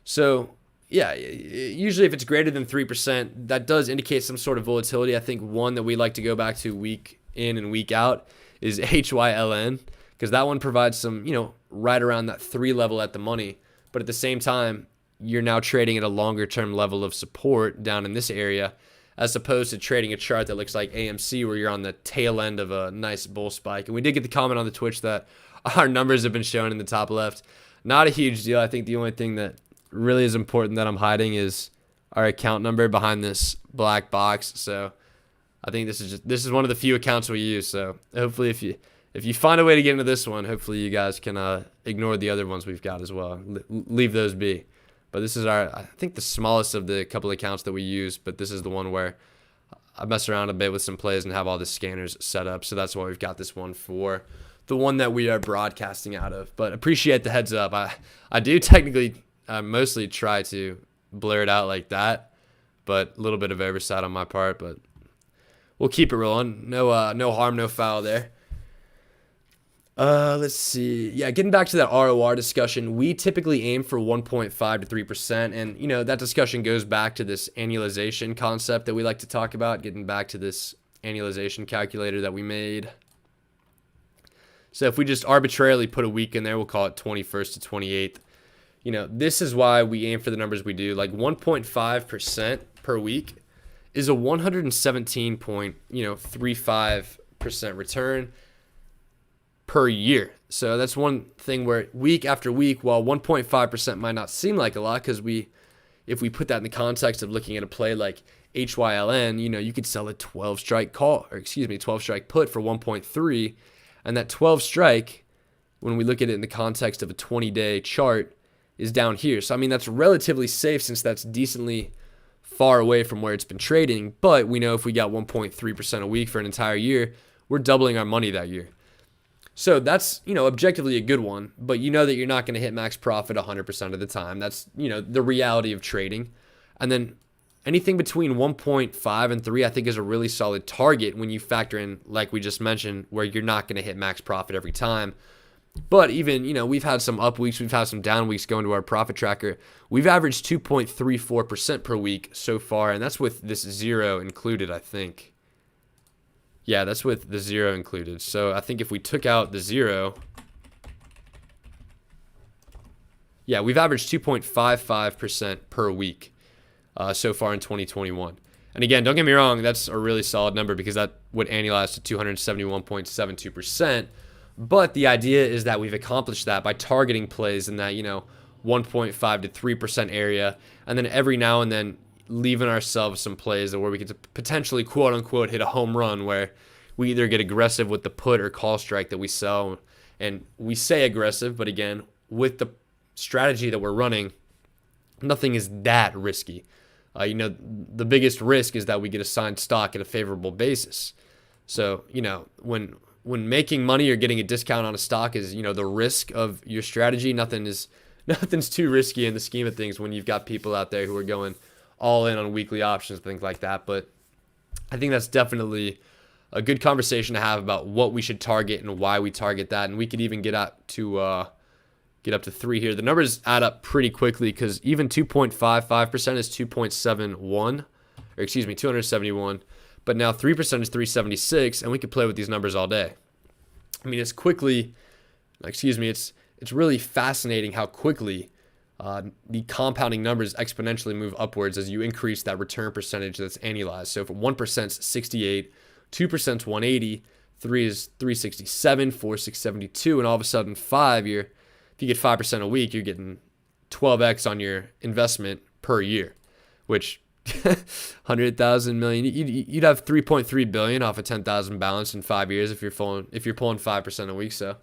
So, yeah, usually if it's greater than 3%, that does indicate some sort of volatility. I think one that we like to go back to week in and week out is HYLN, because that one provides some, right around that 3 level at the money. But at the same time, you're now trading at a longer term level of support down in this area, as opposed to trading a chart that looks like AMC where you're on the tail end of a nice bull spike. And we did get the comment on the Twitch that our numbers have been shown in the top left. Not a huge deal. I think the only thing that really is important that I'm hiding is our account number behind this black box. So I think this is one of the few accounts we use. So hopefully if you find a way to get into this one, hopefully you guys can ignore the other ones we've got as well. Leave those be. But this is I think the smallest of the couple accounts that we use, but this is the one where I mess around a bit with some plays and have all the scanners set up. So that's why we've got this one for the one that we are broadcasting out of. But appreciate the heads up. I do technically mostly try to blur it out like that, but a little bit of oversight on my part, but we'll keep it rolling. No harm, no foul there. Let's see. Yeah, getting back to that ROR discussion, we typically aim for 1.5 to 3%, and that discussion goes back to this annualization concept that we like to talk about, getting back to this annualization calculator that we made. So if we just arbitrarily put a week in there, we'll call it 21st to 28th. This is why we aim for the numbers we do. Like 1.5% per week is a 117.35% return. per year. So that's one thing where week after week, while 1.5% might not seem like a lot, because if we put that in the context of looking at a play like HYLN, you could sell a 12 strike 12 strike put for 1.3, and that 12 strike, when we look at it in the context of a 20-day chart, is down here. So I mean, that's relatively safe since that's decently far away from where it's been trading. But we know if we got 1.3% a week for an entire year, we're doubling our money that year. So that's, objectively a good one, but you know that you're not going to hit max profit 100% of the time. That's, the reality of trading. And then anything between 1.5 and 3, I think, is a really solid target when you factor in, like we just mentioned, where you're not going to hit max profit every time. But even, we've had some up weeks, we've had some down weeks going to our profit tracker. We've averaged 2.34% per week so far, and that's with this zero included, I think. Yeah, that's with the zero included. So I think if we took out the zero, yeah, we've averaged 2.55% per week so far in 2021. And again, don't get me wrong, that's a really solid number because that would annualize to 271.72%. But the idea is that we've accomplished that by targeting plays in that, 1.5 to 3% area, and then every now and then leaving ourselves some plays where we could potentially, quote unquote, hit a home run where we either get aggressive with the put or call strike that we sell. And we say aggressive, but again, with the strategy that we're running, nothing is that risky. The biggest risk is that we get assigned stock at a favorable basis. So, when making money or getting a discount on a stock is, the risk of your strategy, nothing's too risky in the scheme of things when you've got people out there who are going all in on weekly options, things like that. But I think that's definitely a good conversation to have about what we should target and why we target that. And we could even get up to 3 here. The numbers add up pretty quickly because even 2.55% is 271. But now 3% is 376, and we could play with these numbers all day. I mean, it's really fascinating how quickly the compounding numbers exponentially move upwards as you increase that return percentage that's annualized. So if 1% is 68, 2% is 180, 3 is 367, 4 is 672, and all of a sudden if you get 5% a week, you're getting 12x on your investment per year, which 100,000 million, you'd have 3.3 billion off a 10,000 balance in 5 years if you're pulling 5% a week. So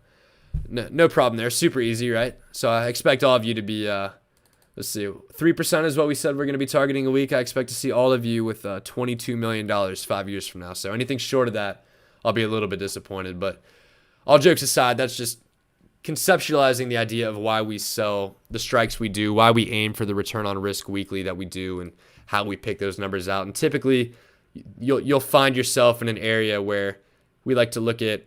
no problem there. Super easy, right? So I expect all of you to be, let's see, 3% is what we said we're going to be targeting a week. I expect to see all of you with $22 million 5 years from now. So anything short of that, I'll be a little bit disappointed. But all jokes aside, that's just conceptualizing the idea of why we sell the strikes we do, why we aim for the return on risk weekly that we do, and how we pick those numbers out. And typically, you'll find yourself in an area where we like to look at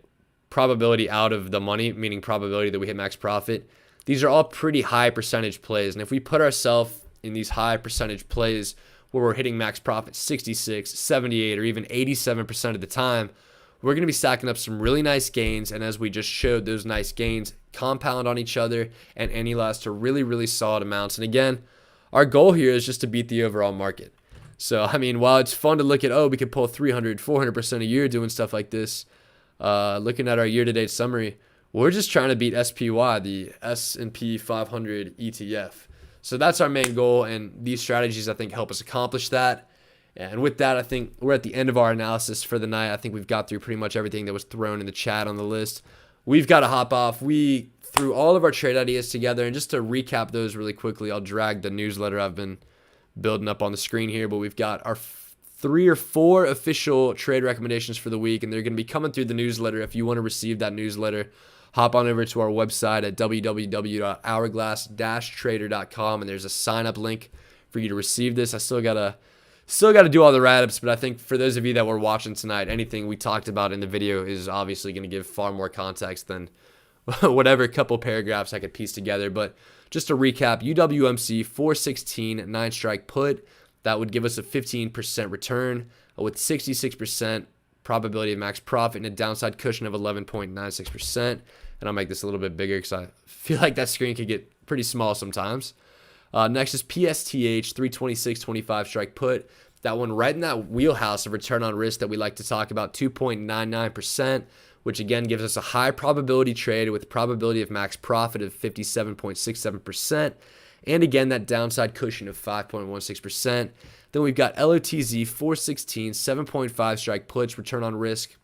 probability out of the money, meaning probability that we hit max profit. These are all pretty high percentage plays. And if we put ourselves in these high percentage plays where we're hitting max profit 66, 78, or even 87% of the time, we're going to be stacking up some really nice gains. And as we just showed, those nice gains compound on each other and annualize to really, really solid amounts. And again, our goal here is just to beat the overall market. So, I mean, while it's fun to look at, we could pull 300, 400% a year doing stuff like this, looking at our year-to-date summary, we're just trying to beat SPY, the S&P 500 ETF. So that's our main goal, and these strategies, I think, help us accomplish that. And with that, I think we're at the end of our analysis for the night. I think we've got through pretty much everything that was thrown in the chat on the list. We've got to hop off. We threw all of our trade ideas together, and just to recap those really quickly, I'll drag the newsletter I've been building up on the screen here, but we've got our 3 or 4 official trade recommendations for the week, and they're going to be coming through the newsletter. If you want to receive that newsletter, hop on over to our website at www.hourglass-trader.com, and there's a sign-up link for you to receive this. I still got to do all the write-ups, but I think for those of you that were watching tonight, anything we talked about in the video is obviously going to give far more context than whatever couple paragraphs I could piece together. But just to recap, UWMC 416 9-strike put, that would give us a 15% return with 66% probability of max profit and a downside cushion of 11.96%. And I'll make this a little bit bigger because I feel like that screen could get pretty small sometimes. Next is PSTH 326 25-strike put. That one right in that wheelhouse of return on risk that we like to talk about, 2.99% which again gives us a high probability trade with probability of max profit of 57.67%. And again, that downside cushion of 5.16%. Then we've got LOTZ 416, 7.5 strike puts, return on risk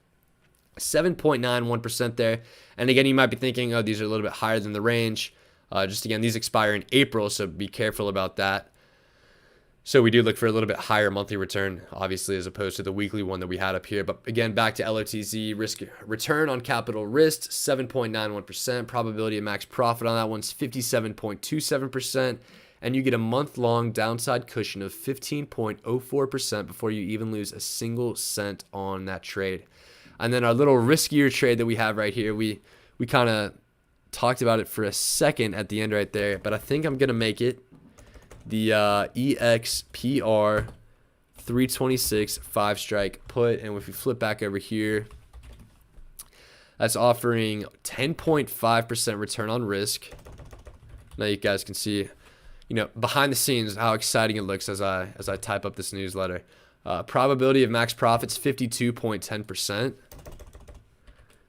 7.91% there. And again, you might be thinking, oh, these are a little bit higher than the range. Just again, these expire in April, so be careful about that. So we do look for a little bit higher monthly return, obviously, as opposed to the weekly one that we had up here. But again, back to LOTZ, risk return on capital risked, 7.91%. Probability of max profit on that one's 57.27%. And you get a month-long downside cushion of 15.04% before you even lose a single cent on that trade. And then our little riskier trade that we have right here, we kind of talked about it for a second at the end right there, but I think I'm going to make it the EXPR 326 5-strike put. And if we flip back over here, that's offering 10.5% return on risk. Now you guys can see, behind the scenes how exciting it looks as I type up this newsletter. Probability of max profits 52.10%.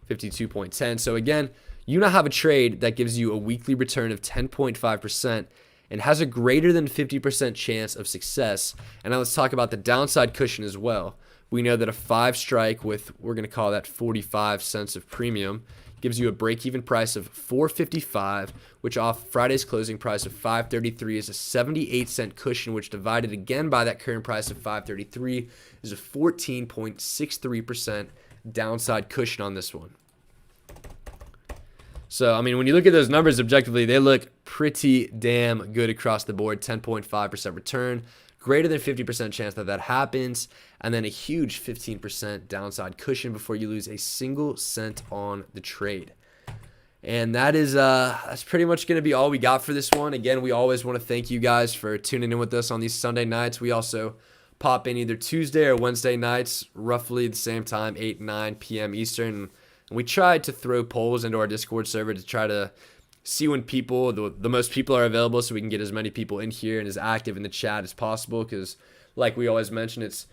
52.10. So again, you now have a trade that gives you a weekly return of 10.5% and has a greater than 50% chance of success. And now let's talk about the downside cushion as well. We know that a 5-strike with, we're going to call that 45 cents of premium, gives you a break-even price of $4.55, which off Friday's closing price of $5.33 is a 78-cent cushion, which divided again by that current price of $5.33 is a 14.63% downside cushion on this one. So, I mean, when you look at those numbers objectively, they look pretty damn good across the board. 10.5% return, greater than 50% chance that that happens, and then a huge 15% downside cushion before you lose a single cent on the trade. And that's pretty much going to be all we got for this one. Again, we always want to thank you guys for tuning in with us on these Sunday nights. We also pop in either Tuesday or Wednesday nights, roughly the same time, 8, 9 p.m. Eastern. And we tried to throw polls into our Discord server to try to see when the most people are available, so we can get as many people in here and as active in the chat as possible, because like we always mention, it's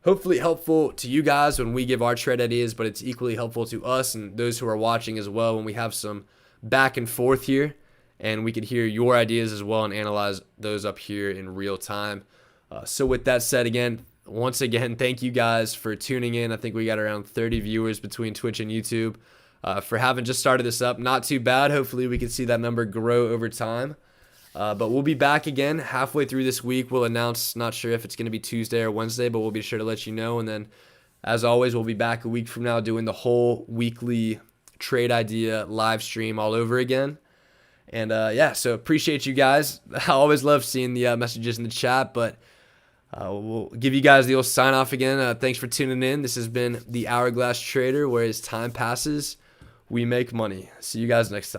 hopefully helpful to you guys when we give our trade ideas, but it's equally helpful to us and those who are watching as well when we have some back and forth here, and we can hear your ideas as well and analyze those up here in real time. So with that said, once again, thank you guys for tuning in. I think we got around 30 viewers between Twitch and YouTube. For having just started this up, not too bad. Hopefully we can see that number grow over time. But we'll be back again halfway through this week. We'll announce, not sure if it's going to be Tuesday or Wednesday, but we'll be sure to let you know. And then, as always, we'll be back a week from now doing the whole weekly trade idea live stream all over again. And so appreciate you guys. I always love seeing the messages in the chat, but we'll give you guys the old sign off again. Thanks for tuning in. This has been the Hourglass Trader, where as time passes, we make money. See you guys next time.